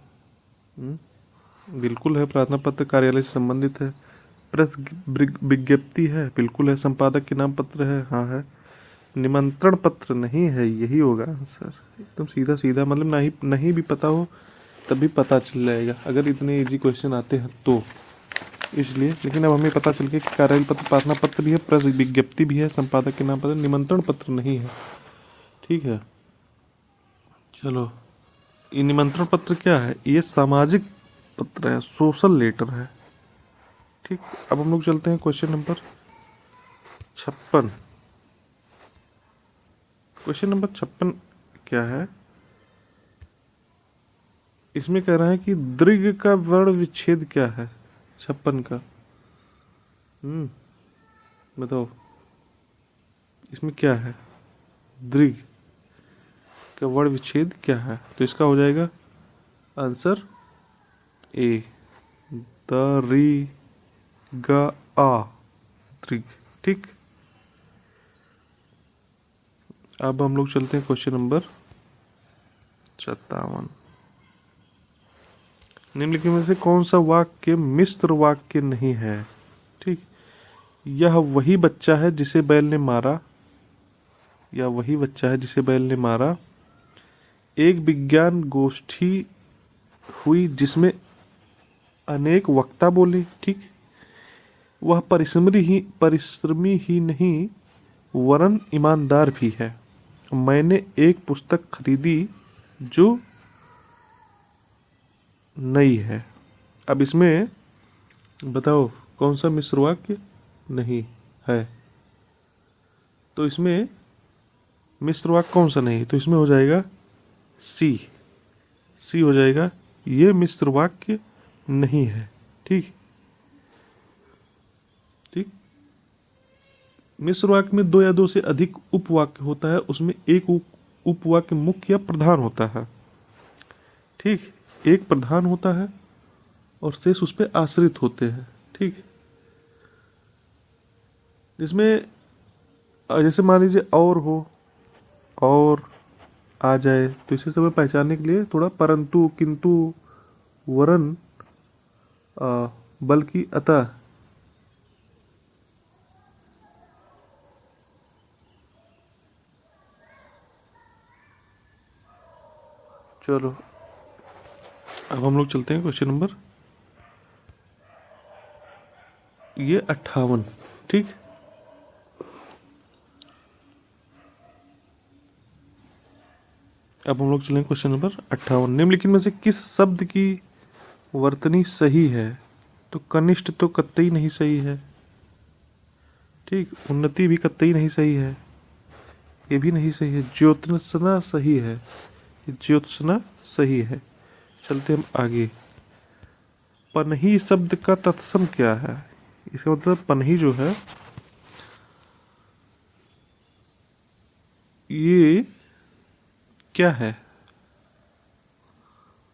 बिल्कुल है, प्रार्थना पत्र कार्यालय से संबंधित है। प्रेस विज्ञप्ति है? बिल्कुल है। संपादक के नाम पत्र है? हाँ है। निमंत्रण पत्र नहीं है, यही होगा आंसर। एकदम सीधा सीधा, मतलब नहीं भी पता हो तब भी पता चल जाएगा अगर इतने इजी क्वेश्चन आते हैं तो, इसलिए। लेकिन अब हमें पता चल गया कि कार्यालय पत्र प्रार्थना पत्र भी है, प्रेस विज्ञप्ति भी है, संपादक के नाम पत्र, निमंत्रण पत्र नहीं है। ठीक है, चलो, ये निमंत्रण पत्र क्या है? ये सामाजिक पत्र है, सोशल लेटर है। ठीक, अब हम लोग चलते हैं क्वेश्चन नंबर 56। क्वेश्चन नंबर 56 क्या है इसमें कह रहा है कि दृघ का वर्ण विच्छेद क्या है 56 का। बताओ इसमें क्या है, दृघ का वर्ण विच्छेद क्या है? तो इसका हो जाएगा आंसर ए, द री ग आ, दृघ। ठीक, अब हम लोग चलते हैं क्वेश्चन नंबर 57। निम्नलिखित में से कौन सा वाक्य मिश्र वाक्य नहीं है? ठीक, यह वही बच्चा है जिसे बैल ने मारा, या वही बच्चा है जिसे बैल ने मारा। एक विज्ञान गोष्ठी हुई जिसमें अनेक वक्ता बोले। ठीक, वह परिश्रमी ही नहीं वरन ईमानदार भी है। मैंने एक पुस्तक खरीदी जो नई है। अब इसमें बताओ कौन सा मिश्र वाक्य नहीं है? तो इसमें मिश्र वाक्य कौन सा नहीं? तो इसमें हो जाएगा सी, सी हो जाएगा, ये मिश्र वाक्य नहीं है। ठीक, ठीक, मिश्र वाक्य में दो या दो से अधिक उपवाक्य होता है, उसमें एक उपवाक्य मुख्य या प्रधान होता है। ठीक, एक प्रधान होता है और शेष उस पर आश्रित होते हैं। ठीक, जिसमें जैसे मान लीजिए और हो, और आ जाए, तो इसे सब पहचानने के लिए थोड़ा परंतु, किंतु, वरन, बल्कि, अतः, चलो अब हम लोग चलते हैं क्वेश्चन नंबर ये 58। ठीक, अब हम लोग चलेंगे क्वेश्चन नंबर 58। निम्नलिखित में से किस शब्द की वर्तनी सही है? तो कनिष्ठ तो कतई नहीं सही है। ठीक, उन्नति भी कतई नहीं सही है, ये भी नहीं सही है। ज्योत्सना सही है, ज्योत्सना सही है। चलते हम आगे। पनही शब्द का तत्सम क्या है? इसका मतलब पनही जो है ये क्या है?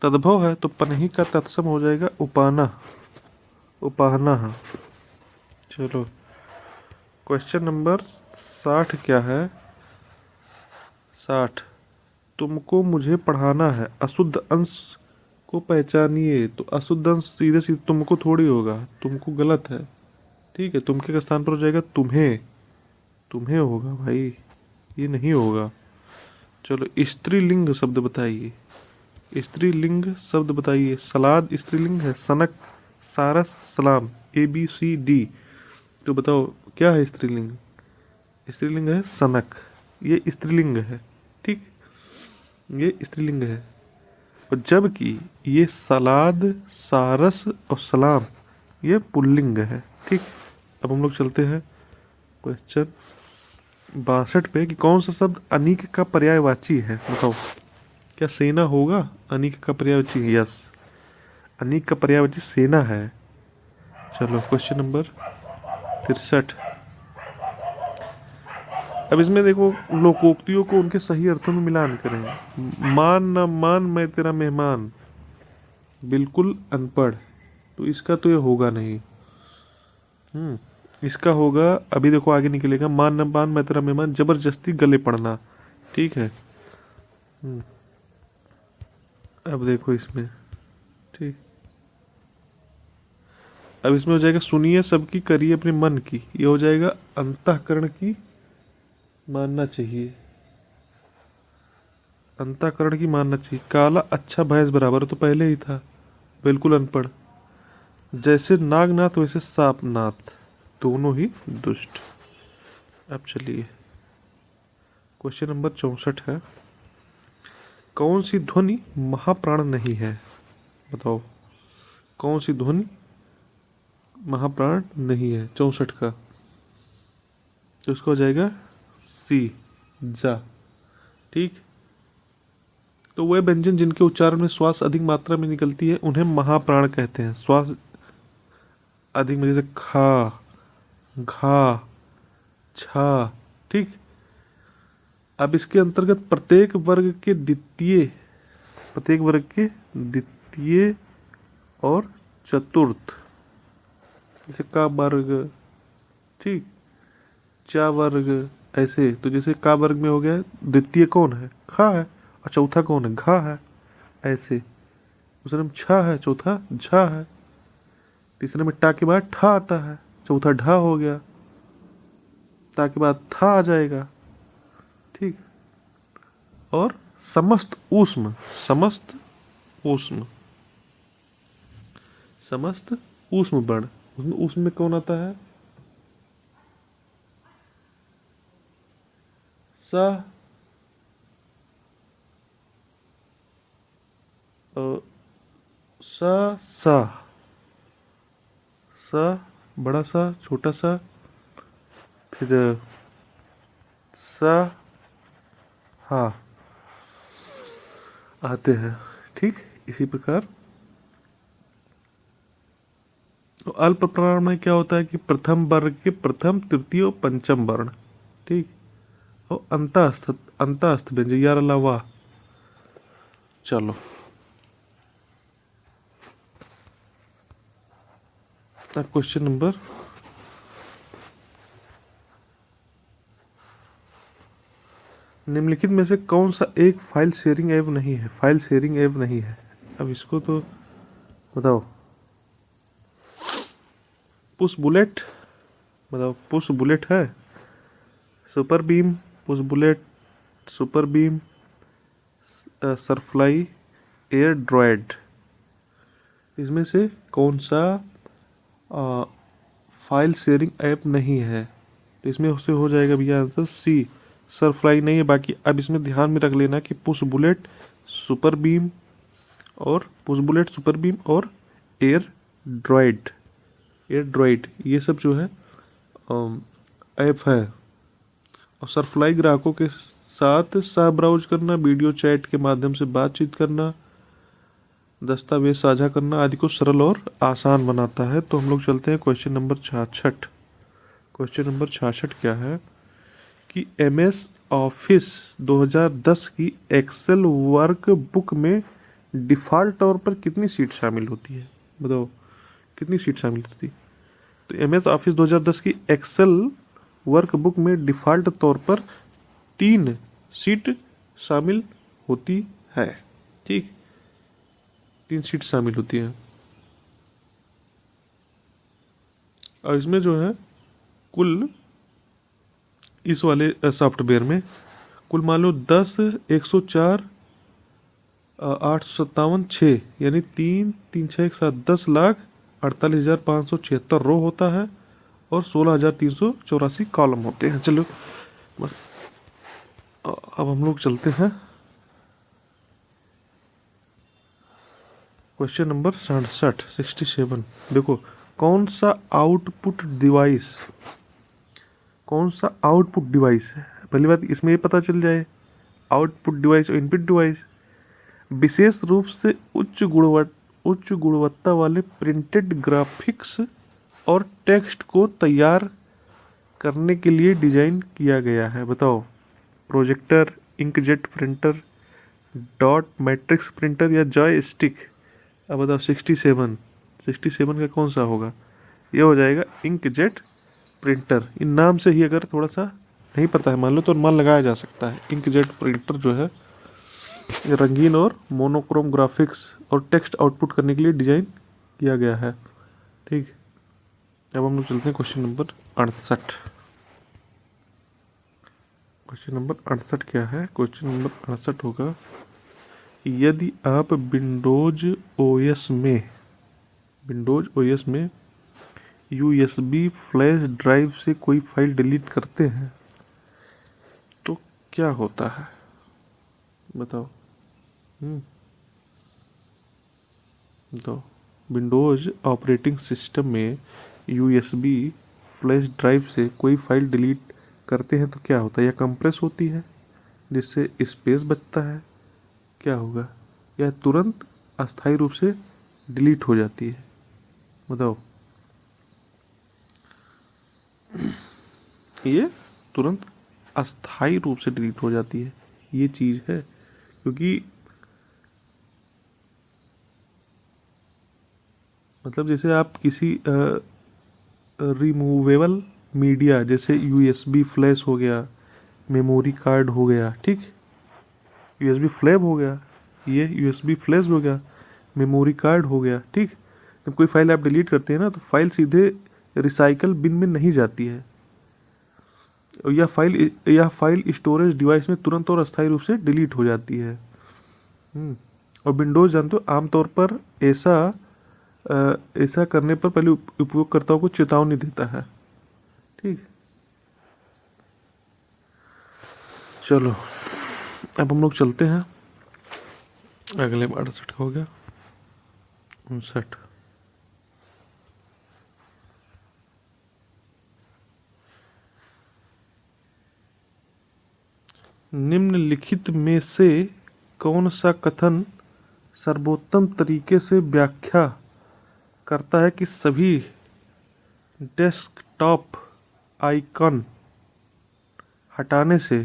तद्भव है, तो पनही का तत्सम हो जाएगा उपाना, उपाहना। चलो क्वेश्चन नंबर 60 क्या है? 60, तुमको मुझे पढ़ाना है, अशुद्ध अंश को पहचानिए। तो अशुद्ध अंश सीधे सीधे तुमको थोड़ी होगा, तुमको गलत है। ठीक है, तुमके का स्थान पर हो जाएगा तुम्हें, तुम्हें होगा भाई, ये नहीं होगा। चलो स्त्रीलिंग शब्द बताइए, स्त्रीलिंग शब्द बताइए। सलाद स्त्रीलिंग है, सनक, सारस, सलाम, ABCD। तो बताओ क्या है स्त्रीलिंग? स्त्रीलिंग है सनक, ये स्त्रीलिंग है। ठीक, ये स्त्रीलिंग है। और जबकि ये सलाद, सारस और सलाम ये पुल्लिंग है। ठीक, अब हम लोग चलते हैं क्वेश्चन 62 पे कि कौन सा शब्द अनिक का पर्यायवाची है? बताओ, क्या सेना होगा अनिक का पर्यायवाची? यस, अनिक का पर्यायवाची सेना है। चलो क्वेश्चन नंबर 63। अब इसमें देखो लोकोक्तियों को उनके सही अर्थों में मिलान करें। मान न मान मैं तेरा मेहमान, बिल्कुल अनपढ़, तो इसका तो ये होगा नहीं। इसका होगा, अभी देखो आगे निकलेगा, मान न मान मैं तेरा मेहमान, जबरदस्ती गले पड़ना। ठीक है, अब देखो इसमें, ठीक, अब इसमें हो जाएगा सुनिए सबकी करिए अपने मन की, ये हो जाएगा अंतःकरण की मानना चाहिए, अंतःकरण की मानना चाहिए। काला अच्छा भैंस बराबर तो पहले ही था, बिल्कुल अनपढ़। जैसे नागनाथ वैसे सापनाथ, दोनों ही दुष्ट। अब चलिए क्वेश्चन नंबर 64 है, कौन सी ध्वनि महाप्राण नहीं है? बताओ कौन सी ध्वनि महाप्राण नहीं है 64 का? तो उसका हो जाएगा सी, जा। ठीक, तो वे व्यंजन जिनके उच्चारण में श्वास अधिक मात्रा में निकलती है उन्हें महाप्राण कहते हैं। श्वास अधिक में, जैसे खा, घा, छा, ठीक। अब इसके अंतर्गत प्रत्येक वर्ग के द्वितीय और चतुर्थ, जैसे का वर्ग, ठीक, चा वर्ग, ऐसे। तो जैसे का वर्ग में हो गया, द्वितीय कौन है, खा है, और चौथा कौन है, घा है, ऐसे। दूसरे में छा है, चौथा झा है। तीसरे में टा के बाद ठा आता है, चौथा ढा हो गया। ता के बाद था आ जाएगा, ठीक। और समस्त ऊष्म, समस्त ऊष्म वर्ण, उसमें ऊष्म में कौन आता है, सा, सा, बड़ा सा, छोटा सा, फिर सा, हा आते हैं, ठीक। इसी प्रकार तो अल्प प्राण में क्या होता है कि प्रथम वर्ग के प्रथम, तृतीय और पंचम वर्ण, ठीक। और अंतःस्थ व्यंजन, यार अलावा। चलो अब क्वेश्चन नंबर, निम्नलिखित में से कौन सा एक फाइल शेयरिंग ऐप नहीं है। अब इसको तो बताओ। पुश बुलेट, बताओ, पुश बुलेट है, super beam, push bullet, super beam, सरफ्लाई, एयर ड्रॉयड, इसमें से कौन सा फाइल शेयरिंग ऐप नहीं है। तो इसमें उससे हो जाएगा भैया आंसर सी, सरफ्लाई नहीं है। बाकी अब इसमें ध्यान में रख लेना कि पुश बुलेट, सुपर बीम और एयर ड्रॉयड, ये सब जो है ऐप है। और सरफ्लाई ग्राहकों के साथ सह ब्राउज करना, वीडियो चैट के माध्यम से बातचीत करना, दस्तावेज साझा करना आदि को सरल और आसान बनाता है। तो हम लोग चलते हैं क्वेश्चन नंबर 66। क्वेश्चन नंबर 66 क्या है कि MS ऑफिस 2010 की एक्सेल वर्कबुक में डिफ़ॉल्ट तौर पर कितनी सीट शामिल होती है, बताओ कितनी सीट शामिल होती है। तो MS ऑफिस 2010 की एक्सेल वर्कबुक में डिफ़ॉल्ट तौर पर 3 सीट शामिल होती है, ठीक, 3 सीट शामिल होती हैं। और इसमें जो है कुल इस वाले सॉफ्टवेयर में कुल मान लो 10, 104, 857, 6, यानी 3, 3, 6, 1, 7, 10,48,576 रो होता है और 16,384 कॉलम होते हैं। चलो बस अब हम लोग चलते हैं क्वेश्चन नंबर 67। देखो कौन सा आउटपुट डिवाइस है। पहली बात इसमें ये पता चल जाए, आउटपुट डिवाइस और इनपुट डिवाइस विशेष रूप से उच्च गुणवत्ता वाले प्रिंटेड ग्राफिक्स और टेक्स्ट को तैयार करने के लिए डिजाइन किया गया है। बताओ, projector, inkjet printer, dot matrix printer या जॉयस्टिक। अब बताओ 67 का कौन सा होगा। ये हो जाएगा इंकजेट प्रिंटर। इन नाम से ही अगर थोड़ा सा नहीं पता है मान लो तो अनुमान लगाया जा सकता है। इंकजेट प्रिंटर जो है ये रंगीन और मोनोक्रोम ग्राफिक्स और टेक्स्ट आउटपुट करने के लिए डिजाइन किया गया है, ठीक। अब हम लोग चलते हैं क्वेश्चन नंबर 68। क्वेश्चन नंबर 68 क्या है। क्वेश्चन नंबर 68 होगा, यदि आप विंडोज ओएस में USB फ्लैश ड्राइव से कोई फाइल डिलीट करते हैं तो क्या होता है, बताओ। तो विंडोज ऑपरेटिंग सिस्टम में USB फ्लैश ड्राइव से कोई फाइल डिलीट करते हैं तो क्या होता है, या कंप्रेस होती है जिससे स्पेस बचता है, क्या होगा? यह तुरंत अस्थायी रूप से डिलीट हो जाती है। बताओ, ये तुरंत अस्थायी रूप से डिलीट हो जाती है, ये चीज़ है। क्योंकि मतलब जैसे आप किसी रिमूवेबल मीडिया, जैसे यूएसबी फ्लैश हो गया, मेमोरी कार्ड हो गया, ठीक, यूएसबी फ्लैश हो गया, ये यूएसबी फ्लैश हो गया, मेमोरी कार्ड हो गया, ठीक। जब कोई फाइल आप डिलीट करते हैं ना, तो फाइल सीधे रिसाइकल बिन में नहीं जाती है। और यह फाइल स्टोरेज डिवाइस में तुरंत और अस्थायी रूप से डिलीट हो जाती है। और विंडोज़ जानते हो आमतौर पर ऐसा करने पर पहले उपयोगकर्ताओं को चेतावनी देता है, ठीक। चलो अब हम लोग चलते हैं अगले 68 हो गया 59। निम्नलिखित में से कौन सा कथन सर्वोत्तम तरीके से व्याख्या करता है कि सभी डेस्कटॉप आइकन हटाने से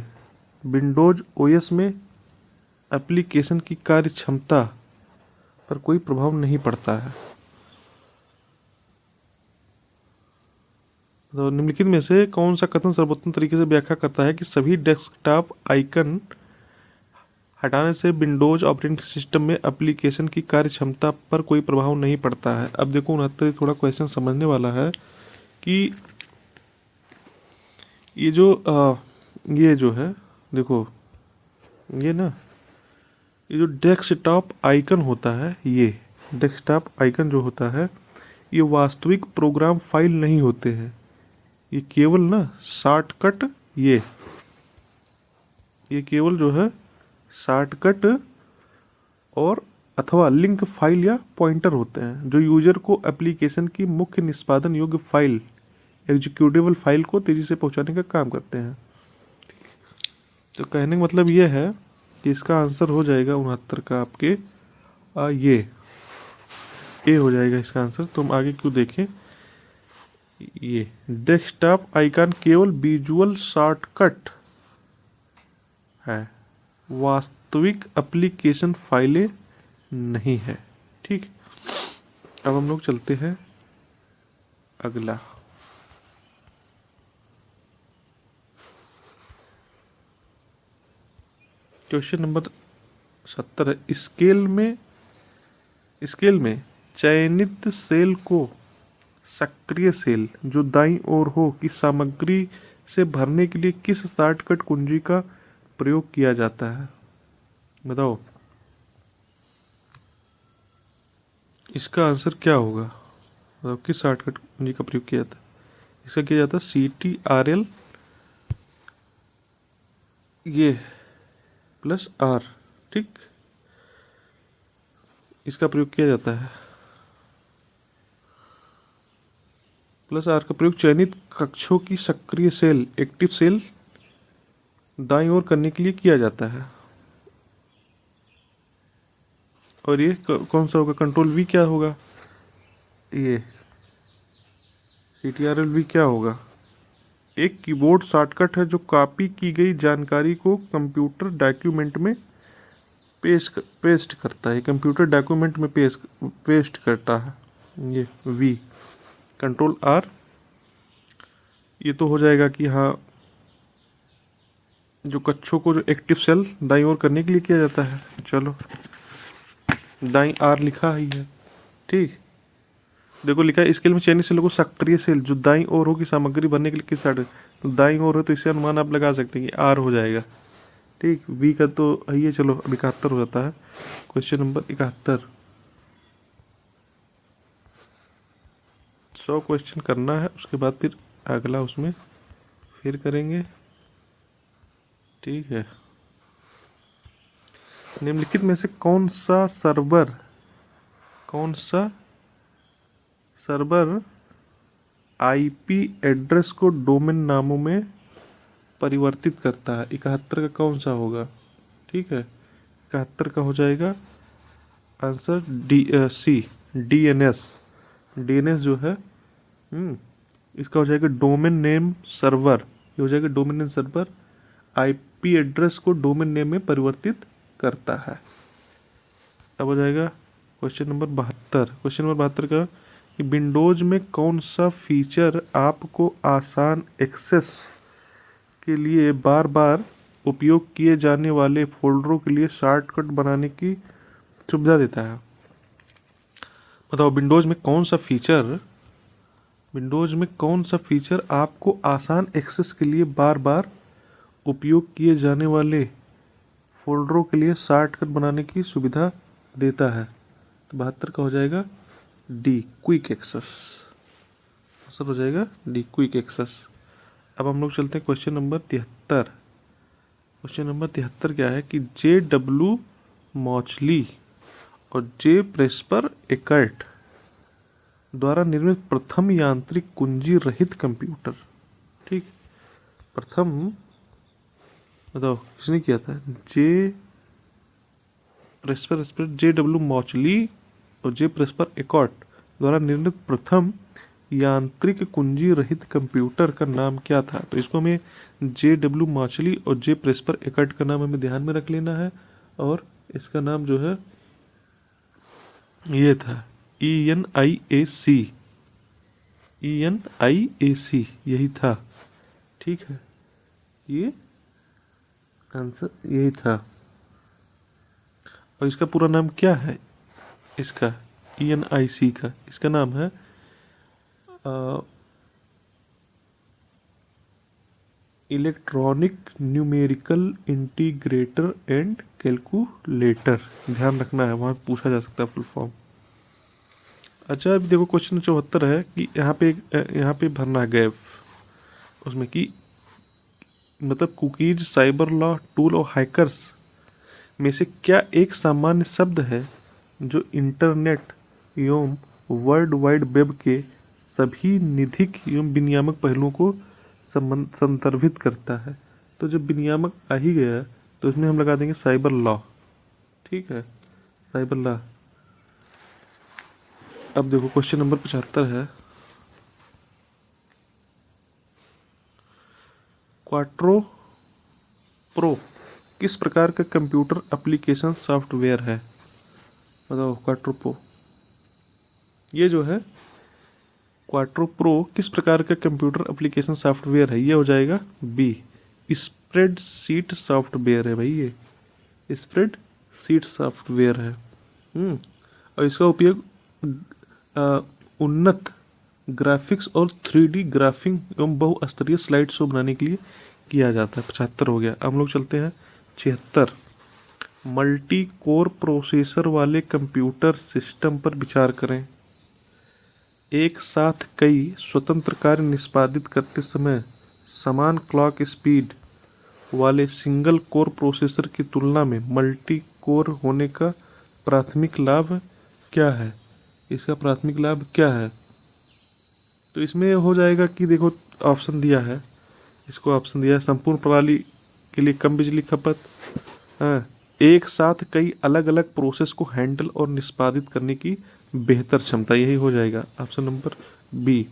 विंडोज ओएस में एप्लीकेशन की कार्यक्षमता पर कोई प्रभाव नहीं पड़ता है? तो निम्नलिखित में से कौन सा कथन सर्वोत्तम तरीके से व्याख्या करता है कि सभी डेस्कटॉप आइकन हटाने से विंडोज ऑपरेटिंग सिस्टम में एप्लीकेशन की कार्यक्षमता पर कोई प्रभाव नहीं पड़ता है? अब देखो 69 थोड़ा क्वेश्चन समझने वाला है कि ये जो है, देखो ये ना, ये जो डेस्कटॉप आइकन होता है, ये डेस्कटॉप आइकन जो होता है, ये वास्तविक प्रोग्राम फाइल नहीं होते हैं। ये केवल ना शॉर्टकट, ये केवल जो है शॉर्टकट और अथवा लिंक फाइल या पॉइंटर होते हैं, जो यूजर को एप्लीकेशन की मुख्य निष्पादन योग्य फाइल, एग्जीक्यूटेबल फाइल को तेजी से पहुंचाने का काम करते हैं। तो कहने का मतलब ये है कि इसका आंसर हो जाएगा 69 का आपके ये ए हो जाएगा इसका आंसर। तो हम आगे क्यों देखें, ये डेस्कटॉप आइकन केवल विजुअल शॉर्टकट है, वास्तविक एप्लीकेशन फाइलें नहीं है, ठीक। अब हम लोग चलते हैं अगला। क्वेश्चन नंबर 70 है, स्केल में चयनित सेल को सक्रिय सेल जो दाईं ओर हो की सामग्री से भरने के लिए किस शॉर्टकट कुंजी का प्रयोग किया जाता है? बताओ, इसका आंसर क्या होगा? बताओ किस शॉर्टकट कुंजी का प्रयोग किया जाता है? इसका किया जाता है CTRL ये प्लस R, ठीक, इसका प्रयोग किया जाता है। प्लस R का प्रयोग चयनित कक्षों की सक्रिय सेल, एक्टिव सेल दाईं ओर करने के लिए किया जाता है। और ये कौन सा होगा? कंट्रोल V क्या होगा? ये CTRL V क्या होगा? एक कीबोर्ड शॉर्टकट है जो कॉपी की गई जानकारी को कंप्यूटर डॉक्यूमेंट में पेस्ट करता है, कंप्यूटर डॉक्यूमेंट में पेस्ट करता है, ये V। कंट्रोल R ये तो हो जाएगा कि हाँ, जो कक्षों को जो एक्टिव सेल दाईं ओर करने के लिए किया जाता है। चलो दाईं R लिखा ही है, ठीक। देखो लिखा है स्केल में चयनित सेल को सक्रिय सेल जो दाईं ओर हो की सामग्री भरने के लिए किस साइड, तो दाईं ओर है, तो इससे अनुमान आप लगा सकते हैं कि R हो जाएगा, ठीक। V का तो ये, चलो अब 71 हो जाता है। क्वेश्चन नंबर 71, 100 क्वेश्चन करना है, उसके बाद फिर अगला उसमें फिर करेंगे, ठीक है। निम्नलिखित में से कौन सा सर्वर IP एड्रेस को डोमेन नामों में परिवर्तित करता है? 71 का कौन सा होगा? ठीक है, 71 का हो जाएगा आंसर सी, डीएनएस। डीएनएस जो है इसका हो जाएगा डोमेन नेम सर्वर। ये हो जाएगा domain name server, IP address को डोमेन नेम में परिवर्तित करता है। अब हो जाएगा क्वेश्चन नंबर 72। क्वेश्चन नंबर 72 का कि विंडोज में कौन सा फीचर आपको आसान एक्सेस के लिए बार बार उपयोग किए जाने वाले फोल्डरों के लिए शॉर्टकट बनाने की सुविधा देता है। बताओ विंडोज में कौन सा फीचर आपको आसान एक्सेस के लिए बार बार उपयोग किए जाने वाले फोल्डरों के लिए शॉर्टकट बनाने की सुविधा देता है। तो 72 का हो जाएगा डी, क्विक एक्सेस। आंसर हो जाएगा डी, क्विक एक्सेस। अब हम लोग चलते हैं क्वेश्चन नंबर 73। क्वेश्चन नंबर 73 क्या है कि JW मॉचली और जे प्रेस्पर एकर्ट द्वारा निर्मित प्रथम यांत्रिक कुंजी रहित कंप्यूटर। ठीक, प्रथम बताओ किसने किया था? JW मॉचली और जे प्रेस्पर एकॉर्ट द्वारा निर्मित प्रथम यांत्रिक कुंजी रहित कंप्यूटर का नाम क्या था? तो इसको हमें JW मॉचली और जे प्रेस्पर एकॉर्ट का नाम हमें ध्यान में रख लेना है, और इसका नाम जो है ये था ENIAC, यही था। ठीक है, ये आंसर यही था। और इसका पूरा नाम क्या है? इसका ENIC का इसका नाम है electronic numerical integrator and calculator. ध्यान रखना है, वहाँ पूछा जा सकता है फुल फॉर्म। अच्छा, अभी देखो क्वेश्चन 74 है कि यहाँ पे भरना है गैप उसमें कि मतलब कुकीज, साइबर लॉ, टूल और हैकर्स में से क्या एक सामान्य शब्द है जो इंटरनेट एवं वर्ल्ड वाइड वेब के सभी निधिक एवं विनियामक पहलुओं को संदर्भित करता है? तो जब विनियामक आ ही गया तो इसमें हम लगा देंगे साइबर लॉ। ठीक है, साइबर लॉ। अब देखो क्वेश्चन नंबर 75 है, क्वाट्रो प्रो किस प्रकार का कंप्यूटर एप्लीकेशन सॉफ्टवेयर है? बताओ क्वाट्रो प्रो, ये जो है क्वाट्रो प्रो किस प्रकार का कंप्यूटर एप्लीकेशन सॉफ्टवेयर है? ये हो जाएगा बी, स्प्रेडशीट सॉफ्टवेयर है भाई। ये स्प्रेडशीट सॉफ्टवेयर है। और इसका उपयोग उन्नत ग्राफिक्स और 3D ग्राफिंग एवं बहुस्तरीय स्लाइड शो बनाने के लिए किया जाता है। 75 हो गया। अब हम लोग चलते हैं 76। मल्टी कोर प्रोसेसर वाले कंप्यूटर सिस्टम पर विचार करें। एक साथ कई स्वतंत्र कार्य निष्पादित करते समय समान क्लॉक स्पीड वाले सिंगल कोर प्रोसेसर की तुलना में मल्टी कोर होने का प्राथमिक लाभ क्या है? इसका प्राथमिक लाभ क्या है? तो इसमें हो जाएगा कि देखो ऑप्शन दिया है, इसको ऑप्शन दिया है संपूर्ण प्रणाली के लिए कम बिजली खपत, एक साथ कई अलग अलग प्रोसेस को हैंडल और निष्पादित करने की बेहतर क्षमता। यही हो जाएगा ऑप्शन नंबर बी।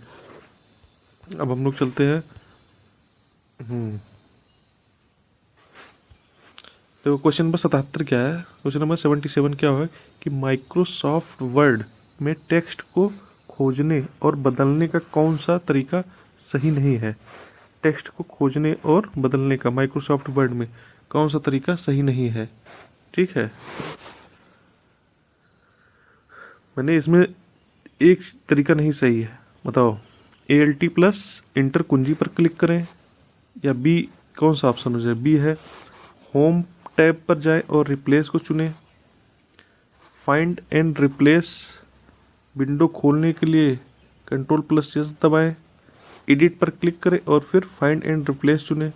अब हम लोग चलते हैं तो क्वेश्चन नंबर 77 क्या है? क्वेश्चन नंबर 77 क्या है कि माइक्रोसॉफ्ट वर्ड में टेक्स्ट को खोजने और बदलने का कौन सा तरीका सही नहीं है? टेक्स्ट को खोजने और बदलने का माइक्रोसॉफ्ट वर्ड में कौन सा तरीका सही नहीं है? ठीक है, मैंने इसमें एक तरीका नहीं सही है। बताओ ALT+ इंटर कुंजी पर क्लिक करें, या बी कौन सा ऑप्शन हो जाए? बी है होम टैब पर जाएं और रिप्लेस को चुनें। फाइंड एंड रिप्लेस विंडो खोलने के लिए Ctrl+S दबाएं। एडिट पर क्लिक करें और फिर फाइंड एंड रिप्लेस चुनें।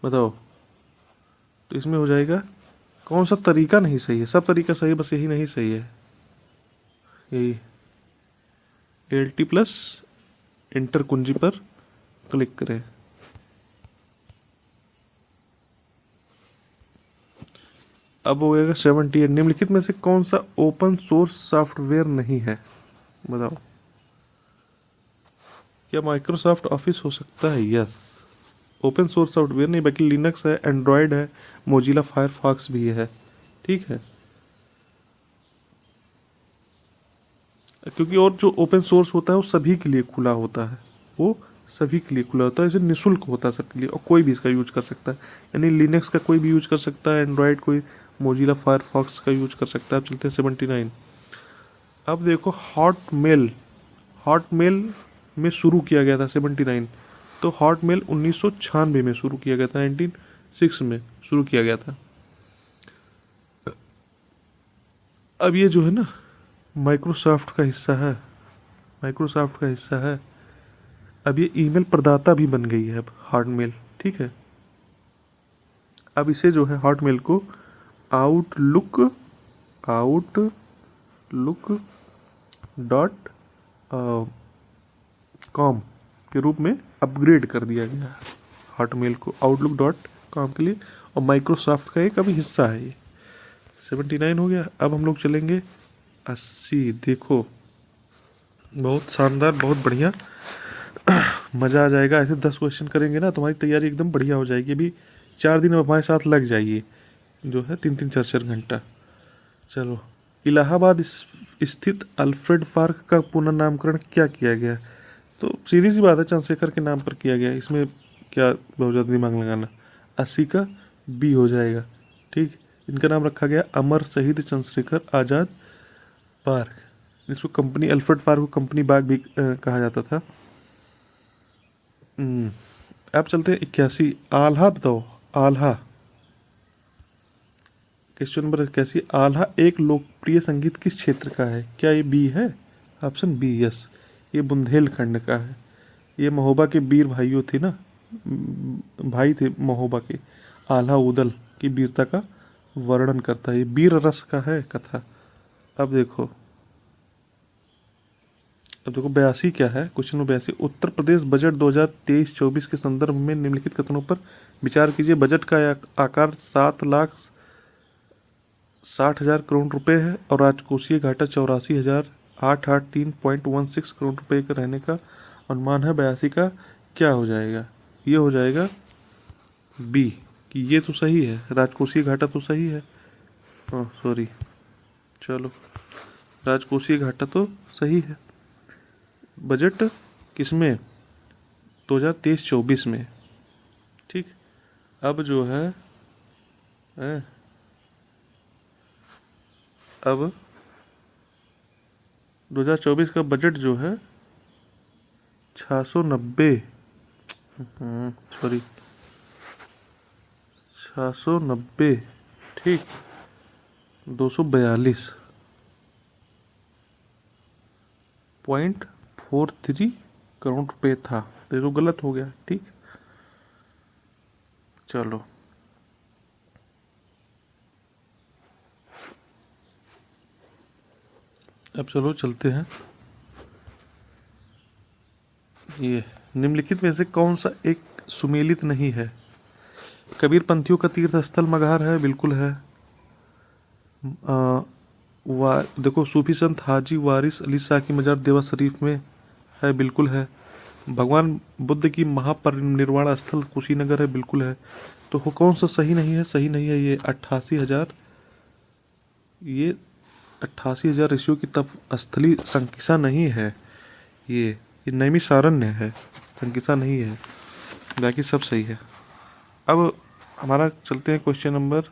बताओ, तो इसमें हो जाएगा कौन सा तरीका नहीं सही है? सब तरीका सही, बस यही नहीं सही है। यही ALT+ इंटर कुंजी पर क्लिक करें। अब हो गएगा 78। निम्नलिखित में से कौन सा ओपन सोर्स सॉफ्टवेयर नहीं है, बताओ। क्या माइक्रोसॉफ्ट ऑफिस हो सकता है? यस, ओपन सोर्स सॉफ्टवेयर नहीं, बाकी लिनक्स है, एंड्रॉयड है, मोजिला फायरफॉक्स भी है, ठीक है। क्योंकि और जो ओपन सोर्स होता है वो सभी के लिए खुला होता है, वो सभी के लिए खुला होता है, इसे निःशुल्क होता है सबके लिए, और कोई भी इसका यूज कर सकता है। यानी लिनक्स का कोई भी यूज कर सकता है, एंड्रॉयड कोई मोजिला फायरफॉक्स का यूज कर सकता है। अब चलते हैं 79। अब देखो हॉटमेल, हॉटमेल में शुरू किया गया था 79। तो हॉटमेल 1996 में शुरू किया गया था, 1906 में शुरू किया गया था। अब ये जो है ना माइक्रोसॉफ्ट का हिस्सा है, माइक्रोसॉफ्ट का हिस्सा है। अब ये ईमेल प्रदाता भी बन गई है अब हॉटमेल, ठीक है। अब इसे जो है हॉटमेल को आउटलुक, आउटलुक डॉट कॉम के रूप में अपग्रेड कर दिया गया है, हॉटमेल को आउटलुक डॉट कॉम के लिए, और माइक्रोसॉफ्ट का एक अभी हिस्सा है ये। 79 हो गया। अब हम लोग चलेंगे 80। देखो बहुत शानदार, बहुत बढ़िया, मज़ा आ जाएगा। ऐसे 10 क्वेश्चन करेंगे ना, तुम्हारी तैयारी एकदम बढ़िया हो जाएगी। अभी 4 दिन अब हमारे साथ लग जाइए, जो है 3-3 4-4 घंटा। चलो, इलाहाबाद स्थित अल्फ्रेड पार्क का पुनर्नामकरण क्या किया गया? तो सीधी सी बात है, चंद्रशेखर के नाम पर किया गया, इसमें क्या बहुत ज़्यादा दिमाग लगाना। 80 का बी हो जाएगा, ठीक। इनका नाम रखा गया अमर शहीद चंद्रशेखर आज़ाद पार्क। इसको कंपनी, अल्फ्रेड पार्क को कंपनी बाग भी कहा जाता था। अब चलते हैं 81। आल्हा बताओ, आल्हा, क्वेश्चन नंबर 81। आल्हा एक लोकप्रिय संगीत किस क्षेत्र का है? क्या ये बी है? ऑप्शन बी, यस, ये बुंदेलखंड का है। ये महोबा के वीर भाइयों थे ना, भाई थे महोबा के, आल्हा उदल की वीरता का वर्णन करता है, ये वीर रस का है कथा। अब देखो, अब देखो 82 क्या है, question number 82। Uttar Pradesh budget 2023-24 के संदर्भ में निम्नलिखित कथनों पर विचार कीजिए। बजट का आकार 7,60,000 करोड़ रुपए है और राजकोषीय घाटा 84,883.16 करोड़ रुपए का रहने का अनुमान है। 82 का क्या हो जाएगा? ये हो जाएगा बी, कि ये तो सही है, राजकोषीय घाटा तो सही है। सॉरी, चलो, राजकोषीय घाटा तो सही है। बजट किसमें? 2023-24 में, ठीक। अब जो है अब 2024 का बजट जो है 690, सॉरी 690, ठीक, 242.43 करोड़ रुपए था, तो ये तो गलत हो गया, ठीक। चलो, अब चलो चलते हैं। ये निम्नलिखित में से कौन सा एक सुमेलित नहीं है? कबीर पंथियों का तीर्थ स्थल मगहर है, बिल्कुल है। देखो सूफी संत हाजी वारिस अली शाह की मजार देवा शरीफ में है, बिल्कुल है। भगवान बुद्ध की महापरिनिर्वाण स्थल कुशीनगर है, बिल्कुल है। तो वो कौन सा सही नहीं है? सही नहीं है ये 88,000, ये 88,000 ऋषियों की तप स्थली संकिसा नहीं है, ये नैमिषारण्य है, संकिसा नहीं है, बाकी सब सही है। अब हमारा चलते हैं क्वेश्चन नंबर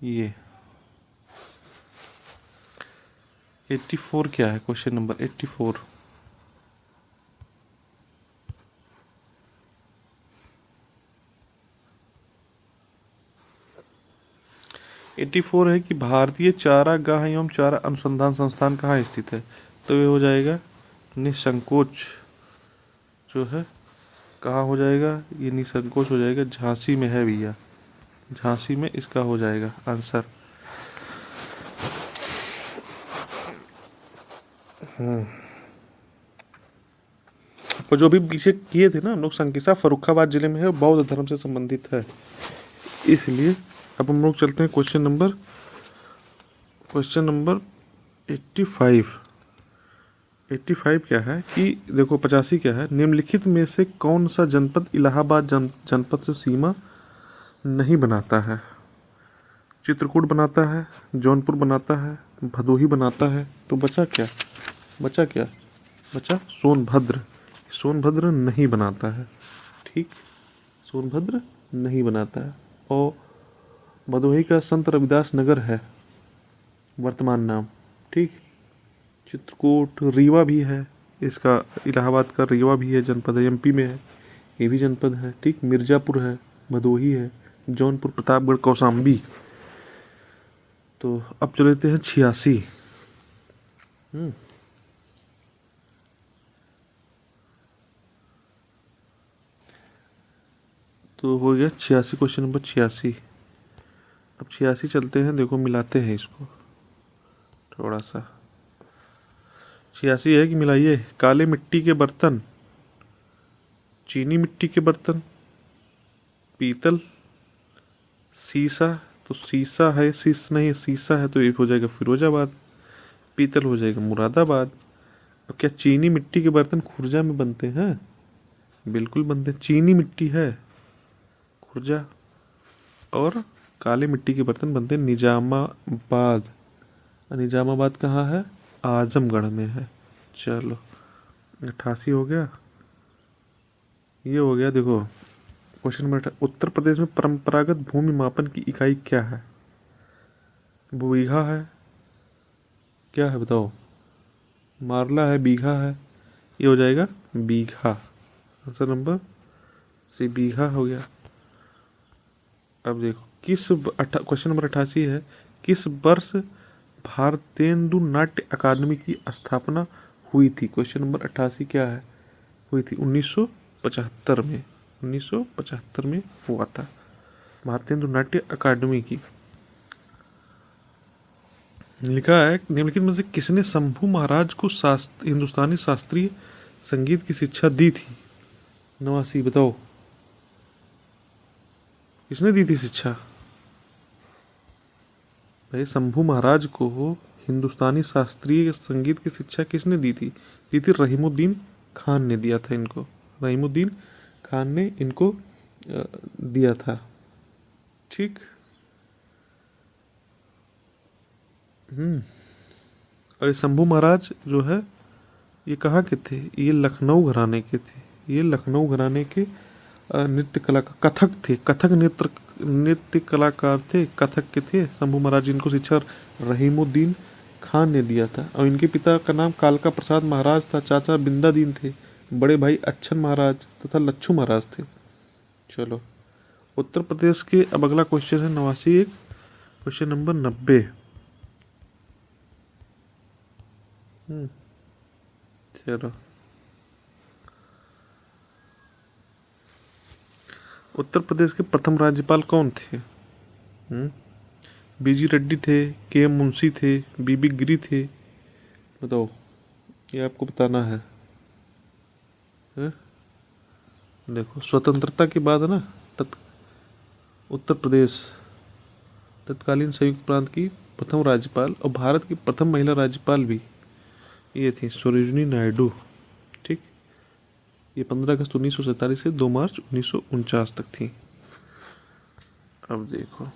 ये 84। क्या है क्वेश्चन नंबर 84? है कि भारतीय चारागाह एवं चारा अनुसंधान संस्थान कहाँ स्थित है? तो ये हो जाएगा निसंकोच, जो है कहाँ हो जाएगा? ये निसंकोच हो जाएगा, झांसी में है भैया, झांसी में इसका हो जाएगा आंसर। और जो भी पीछे किए थे ना हम लोग, संकिसा फर्रुखाबाद जिले में है, बौद्ध धर्म से संबंधित है, इसलिए अब हम लोग चलते हैं क्वेश्चन नंबर 85। 85 क्या है कि देखो 85 क्या है, निम्नलिखित में से कौन सा जनपद इलाहाबाद जनपद से सीमा नहीं बनाता है? चित्रकूट बनाता है, जौनपुर बनाता है, भदोही बनाता है, तो बचा क्या? बचा क्या? बचा सोनभद्र। सोनभद्र नहीं बनाता है। ठीक, सोनभद्र नहीं बनाता है। और भदोही का संत रविदास नगर है वर्तमान नाम। ठीक, चित्रकूट रीवा भी है इसका, इलाहाबाद का रीवा भी है जनपद, एमपी में है, ये भी जनपद है। ठीक, मिर्ज़ापुर है, भदोही है, जौनपुर, प्रतापगढ़, कौशाम्बी। तो अब चले लेते हैं 86। तो हो गया 86, क्वेश्चन नंबर 86। अब 86 चलते हैं, देखो मिलाते हैं इसको थोड़ा सा। 86 है कि मिलाइए। काले मिट्टी के बर्तन, चीनी मिट्टी के बर्तन, पीतल, सीसा। तो सीसा है, शीश नहीं, सीसा है तो एक हो जाएगा फिरोजाबाद, पीतल हो जाएगा मुरादाबाद। अब क्या चीनी मिट्टी के बर्तन खुर्जा में बनते हैं? बिल्कुल बनते हैं, चीनी मिट्टी है खुर्जा। और काले मिट्टी के बर्तन बनते हैं निजामाबाद। निजामाबाद कहाँ है? आजमगढ़ में है। चलो 88 हो गया। ये हो गया, देखो क्वेश्चन नंबर उत्तर प्रदेश में परंपरागत भूमि मापन की इकाई क्या है? बीघा है, क्या है बताओ? मारला है, बीघा है, ये हो जाएगा बीघा। आंसर नंबर सी बीघा हो गया। अब देखो क्वेश्चन नंबर 88 है, किस वर्ष भारतेंदु नाट्य अकादमी की स्थापना हुई थी? क्वेश्चन नंबर 88 क्या है? हुई थी 1975 में। 1975 में हुआ था भारतेंदु नाट्य अकादमी की। लिखा है निम्नलिखित में से किसने शंभू महाराज को हिंदुस्तानी शास्त्रीय संगीत की शिक्षा दी थी? 89 बताओ, किसने दी थी शिक्षा? भाई शंभू महाराज को हिंदुस्तानी शास्त्रीय संगीत की शिक्षा किसने दी थी? दी थी रहीमुद्दीन खान ने दिया था इनको। रहीमुद्दीन खान ने इनको दिया था। ठीक। और शंभू महाराज जो है ये कहाँ के थे? ये लखनऊ घराने के थे। ये लखनऊ घराने के नृत्य कलाकार, कथक थे, कथक नृत्य कलाकार थे, कथक के थे शंभू महाराज। इनको शिक्षा रहीमुद्दीन खान ने दिया था। और इनके पिता का नाम कालका प्रसाद महाराज था, चाचा बिंदादीन थे, बड़े भाई अच्छन महाराज तथा लच्छू महाराज थे। चलो उत्तर प्रदेश के अब अगला क्वेश्चन है 89, क्वेश्चन नंबर 90। चलो उत्तर प्रदेश के प्रथम राज्यपाल कौन थे? बीजी रेड्डी थे, के एम मुंशी थे, बीबी गिरी थे, बताओ, ये आपको बताना है। देखो स्वतंत्रता के बाद है ना, उत्तर प्रदेश तत्कालीन संयुक्त प्रांत की प्रथम राज्यपाल और भारत की प्रथम महिला राज्यपाल भी ये थी सरोजिनी नायडू। ठीक, ये 15 अगस्त 1947 से 2 मार्च 1949 तक थी। अब देखो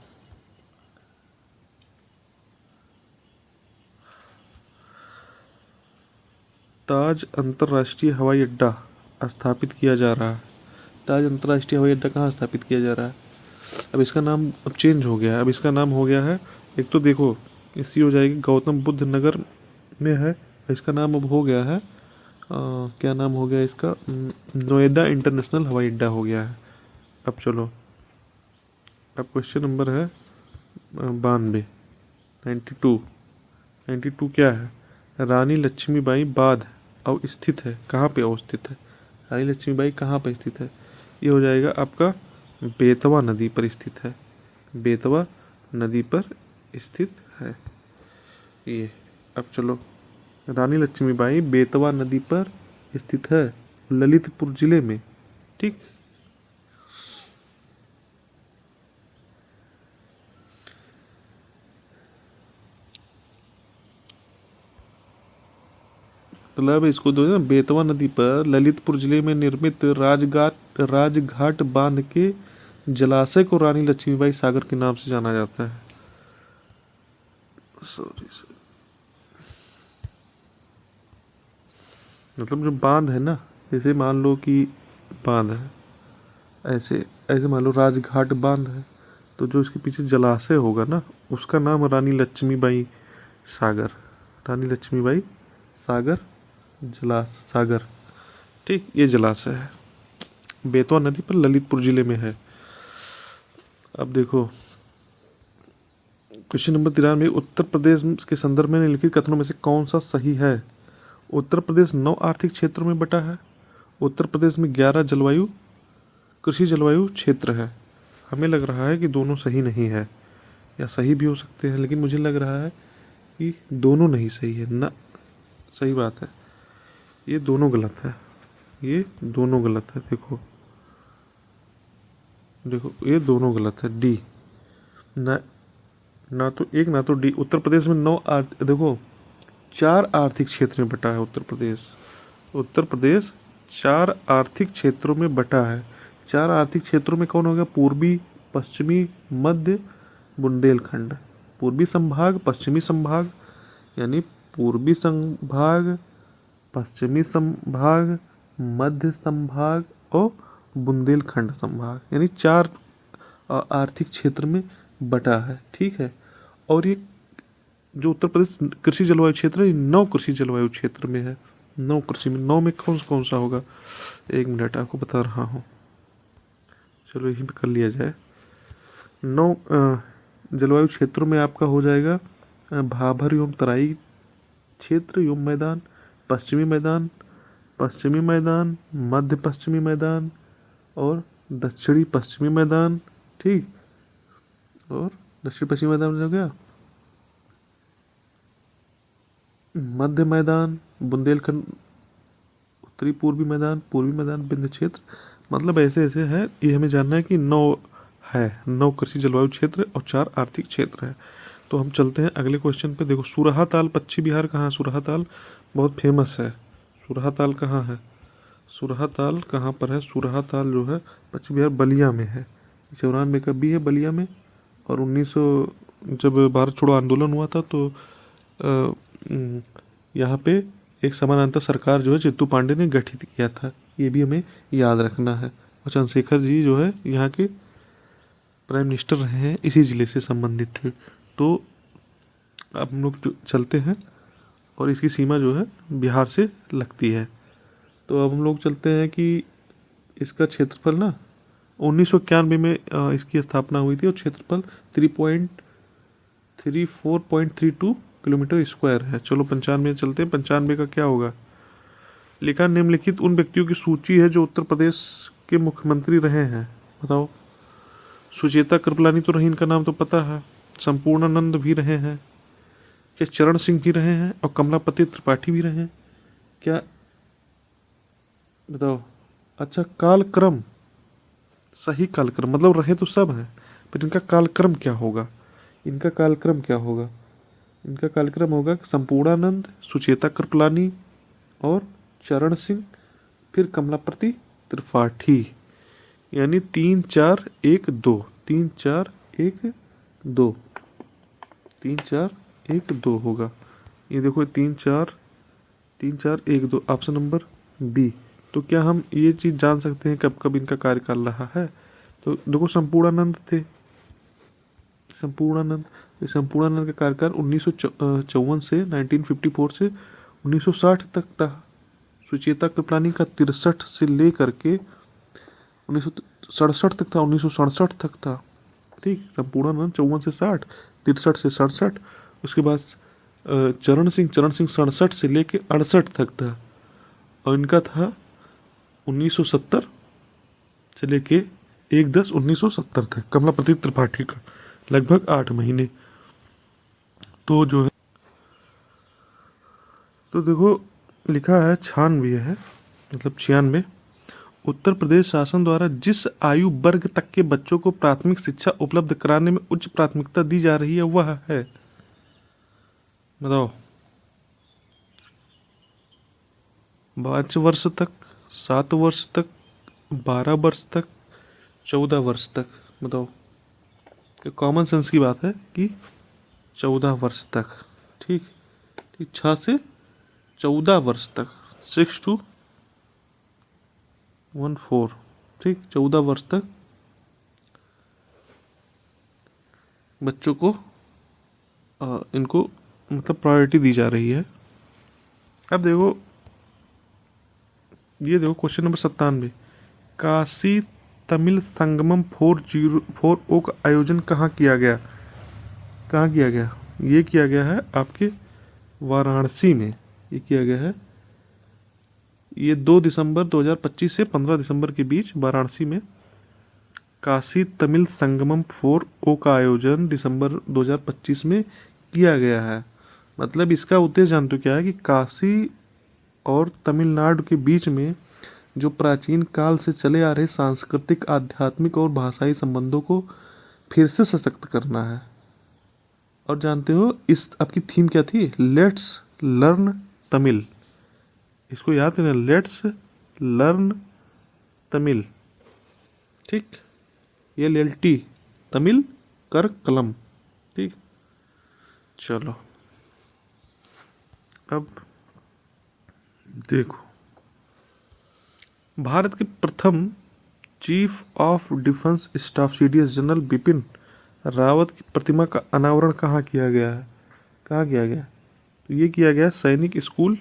ताज अंतर्राष्ट्रीय हवाई अड्डा स्थापित किया जा रहा है। ताज अंतर्राष्ट्रीय हवाई अड्डा कहाँ स्थापित किया जा रहा है? अब इसका नाम अब चेंज हो गया है। अब इसका नाम हो गया है, एक तो देखो इसकी हो जाएगी गौतम बुद्ध नगर में है, इसका नाम अब हो गया है क्या नाम हो गया इसका? नोएडा इंटरनेशनल हवाई अड्डा हो गया है। अब चलो, अब क्वेश्चन नंबर है 92, 92। 92 क्या है? रानी लक्ष्मीबाई बांध अवस्थित है, कहाँ पे अवस्थित है? रानी लक्ष्मीबाई कहाँ पे स्थित है? ये हो जाएगा आपका बेतवा नदी पर स्थित है। बेतवा नदी पर स्थित है ये। अब चलो, रानी लक्ष्मीबाई बेतवा नदी पर स्थित है ललितपुर जिले में। ठीक, मतलब इसको दो ना, बेतवा नदी पर ललितपुर जिले में निर्मित राजघाट बांध के जलाशय को रानी लक्ष्मीबाई सागर के नाम से जाना जाता है। सॉरी, मतलब जो बांध है ना, जैसे मान लो कि बांध है, ऐसे ऐसे मान लो राजघाट बांध है, तो जो इसके पीछे जलाशय होगा ना, उसका नाम रानी लक्ष्मीबाई सागर, रानी लक्ष्मीबाई सागर, सागर। ठीक, ये जलाशय है, बेतवा नदी पर ललितपुर जिले में है। अब देखो क्वेश्चन नंबर 93, उत्तर प्रदेश के संदर्भ में निम्नलिखित कथनों में से कौन सा सही है? उत्तर प्रदेश 9 आर्थिक क्षेत्रों में बटा है। उत्तर प्रदेश में 11 कृषि जलवायु क्षेत्र है। हमें लग रहा है कि दोनों सही नहीं है, या सही भी हो सकते हैं, लेकिन मुझे लग रहा है कि दोनों नहीं सही है ना। सही बात है, ये दोनों गलत है, ये दोनों गलत है। देखो देखो, ये दोनों गलत है। डी ना, ना तो एक ना तो डी। उत्तर प्रदेश में देखो 4 आर्थिक क्षेत्र में बटा है उत्तर प्रदेश। उत्तर प्रदेश 4 आर्थिक क्षेत्रों में बटा है। 4 आर्थिक क्षेत्रों में कौन हो गया? पूर्वी, पश्चिमी, मध्य, बुंदेलखंड। पूर्वी संभाग, पश्चिमी संभाग, यानी पूर्वी संभाग, पश्चिमी संभाग, मध्य संभाग और बुंदेलखंड संभाग, यानी 4 आर्थिक क्षेत्र में बटा है। ठीक है, और ये जो उत्तर प्रदेश कृषि जलवायु क्षेत्र है, 9 कृषि जलवायु क्षेत्र में है। 9 कृषि में, 9 में कौन कौन सा होगा? 1 मिनट, आपको बता रहा हूँ। चलो यहीं पे कर लिया जाए। 9 जलवायु क्षेत्रों में आपका हो जाएगा भाभर एवं तराई क्षेत्र एवं मैदान, पश्चिमी मैदान, पश्चिमी मैदान, मध्य पश्चिमी मैदान और दक्षिणी पश्चिमी मैदान। ठीक, और दक्षिण पश्चिमी मैदान हो गया, मध्य मैदान, बुंदेलखंड, उत्तरी पूर्वी मैदान, पूर्वी मैदान, विंध्य क्षेत्र। मतलब ऐसे ऐसे है, ये हमें जानना है कि 9 कृषि जलवायु क्षेत्र और 4 आर्थिक क्षेत्र है। तो हम चलते हैं अगले क्वेश्चन पे। देखो, सुरहा ताल पश्चिम बिहार कहाँ है? सुरहा ताल बहुत फेमस है। सुरहा ताल कहाँ है? सुरहा ताल कहाँ पर है? सुरहा ताल जो है पश्चिम बिहार बलिया में है। 94 का भी है बलिया में। और 1900 जब भारत छोड़ो आंदोलन हुआ था तो यहाँ पे एक समानांतर सरकार जो है चित्तू पांडे ने गठित किया था। ये भी हमें याद रखना है। और चंद्रशेखर जी जो है यहाँ के प्राइम मिनिस्टर रहे हैं, इसी जिले से संबंधित थे। तो अब हम लोग चलते हैं, और इसकी सीमा जो है बिहार से लगती है। तो अब हम लोग चलते हैं कि इसका क्षेत्रफल ना 1991 में इसकी स्थापना हुई थी, और क्षेत्रफल 34.32 किलोमीटर स्क्वायर है। चलो 95 चलते हैं। 95 का क्या होगा? लिखा, निम्नलिखित उन व्यक्तियों की सूची है जो उत्तर प्रदेश के मुख्यमंत्री रहे हैं। बताओ। सुचेता कृपलानी तो रही, इनका नाम तो पता है। संपूर्णानंद भी रहे हैं क्या? चरण सिंह भी रहे हैं, और कमलापति त्रिपाठी भी रहे हैं क्या? बताओ। अच्छा, कालक्रम, सही कालक्रम, मतलब रहे तो सब हैं, पर इनका कालक्रम क्या होगा? इनका कालक्रम क्या होगा? इनका कालक्रम होगा संपूर्णानंद, सुचेता कृपलानी और चरण सिंह, फिर कमलापति त्रिपाठी, यानी 3 4 1 2, 3 4 1 2, 3 4 1 2 होगा। ये देखो 3 4 1 2, ऑप्शन नंबर बी। तो क्या हम ये चीज़ जान सकते हैं कब कब इनका कार्यकाल रहा है? तो देखो, संपूर्णानंद थे, संपूर्णानंद का कार्यकाल 1954 से 1954 से 1960 तक था। सुचेता कृपलानी का 63 से लेकर के 1967 तक था, 1967 तक था। ठीक, संपूर्णानंद 54 से 60, 63 से 67। उसके बाद चरण सिंह 67 से लेके 68 तक था, और इनका था 1970 से लेके 1/10/1970 तक। कमलापति त्रिपाठी का लगभग 8 महीने। तो जो है, तो देखो लिखा है 96 है, मतलब 96। उत्तर प्रदेश शासन द्वारा जिस आयु वर्ग तक के बच्चों को प्राथमिक शिक्षा उपलब्ध कराने में उच्च प्राथमिकता दी जा रही है, वह है, बताओ। 5 वर्ष तक, 7 वर्ष तक, 12 वर्ष तक, 14 वर्ष तक। बताओ, ये कॉमन सेंस की बात है कि 14 वर्ष तक। ठीक ठीक, 6 से 14 वर्ष तक, 6 to 14। ठीक, 14 वर्ष तक बच्चों को इनको मतलब प्रायोरिटी दी जा रही है। अब देखो, ये देखो क्वेश्चन नंबर 97, काशी तमिल संगमम 404 का आयोजन कहाँ किया गया? कहाँ किया गया? ये किया गया है आपके वाराणसी में। ये किया गया है, ये 2 दिसंबर 2025 से 15 दिसंबर के बीच वाराणसी में काशी तमिल संगमम 4 का आयोजन दिसंबर 2025 में किया गया है। मतलब इसका उद्देश्य जानते हो क्या है कि काशी और तमिलनाडु के बीच में जो प्राचीन काल से चले आ रहे सांस्कृतिक, आध्यात्मिक और भाषाई संबंधों को फिर से सशक्त करना है। और जानते हो इस आपकी थीम क्या थी? Let's learn Tamil. इसको याद है ना, लेट्स लर्न तमिल। ठीक, ये LLT तमिल कर कलम। ठीक, चलो अब देखो, भारत के प्रथम chief of defence staff CDS general Bipin Rawat की प्रतिमा का अनावरण कहाँ किया गया है? कहाँ किया गया? तो ये किया गया सैनिक स्कूल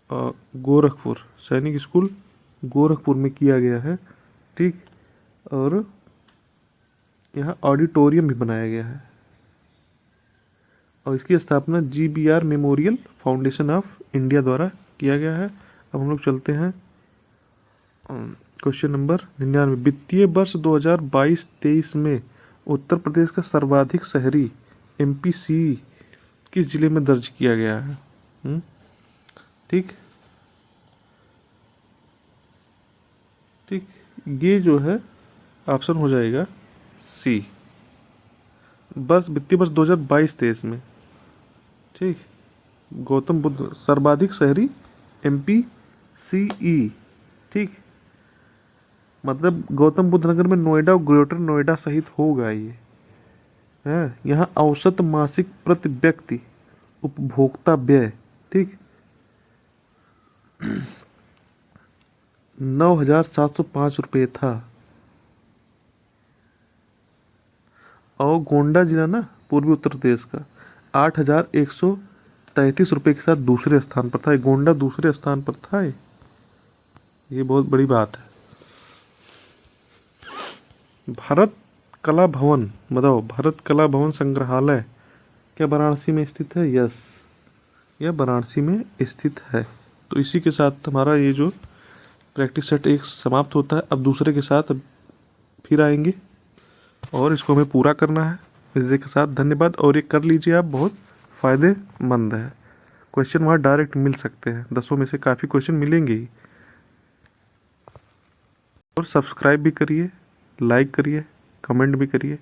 गोरखपुर। सैनिक स्कूल गोरखपुर में किया गया है। ठीक, और यहाँ ऑडिटोरियम भी बनाया गया है और इसकी स्थापना GBR memorial foundation of India द्वारा किया गया है। अब हम लोग चलते हैं क्वेश्चन नंबर 99, वित्तीय वर्ष 2022-23 में उत्तर प्रदेश का सर्वाधिक शहरी MPC किस जिले में दर्ज किया गया है? ठीक ठीक, ये जो है ऑप्शन हो जाएगा C, वित्तीय वर्ष 2022-23 में। ठीक, गौतम बुद्ध सर्वाधिक शहरी MPCE। ठीक, मतलब गौतम बुद्ध नगर में नोएडा और ग्रेटर नोएडा सहित होगा ये है। यहाँ औसत मासिक प्रति व्यक्ति उपभोक्ता व्यय, ठीक, 9,705 रुपये था। और गोंडा जिला ना पूर्वी उत्तर प्रदेश का 8,133 रुपये के साथ दूसरे स्थान पर था। गोंडा दूसरे स्थान पर था। ये बहुत बड़ी बात है। भारत कला भवन, बताओ, भारत कला भवन संग्रहालय क्या वाराणसी में स्थित है? यस, यह वाराणसी में स्थित है। तो इसी के साथ हमारा ये जो प्रैक्टिस सेट 1 समाप्त होता है। अब दूसरे के साथ फिर आएंगे और इसको हमें पूरा करना है। इसी के साथ धन्यवाद, और ये कर लीजिए आप, बहुत फ़ायदेमंद है। क्वेश्चन वहाँ डायरेक्ट मिल सकते हैं, 10 में से काफ़ी क्वेश्चन मिलेंगे ही। और सब्सक्राइब भी करिए, लाइक करिए, कमेंट भी करिए।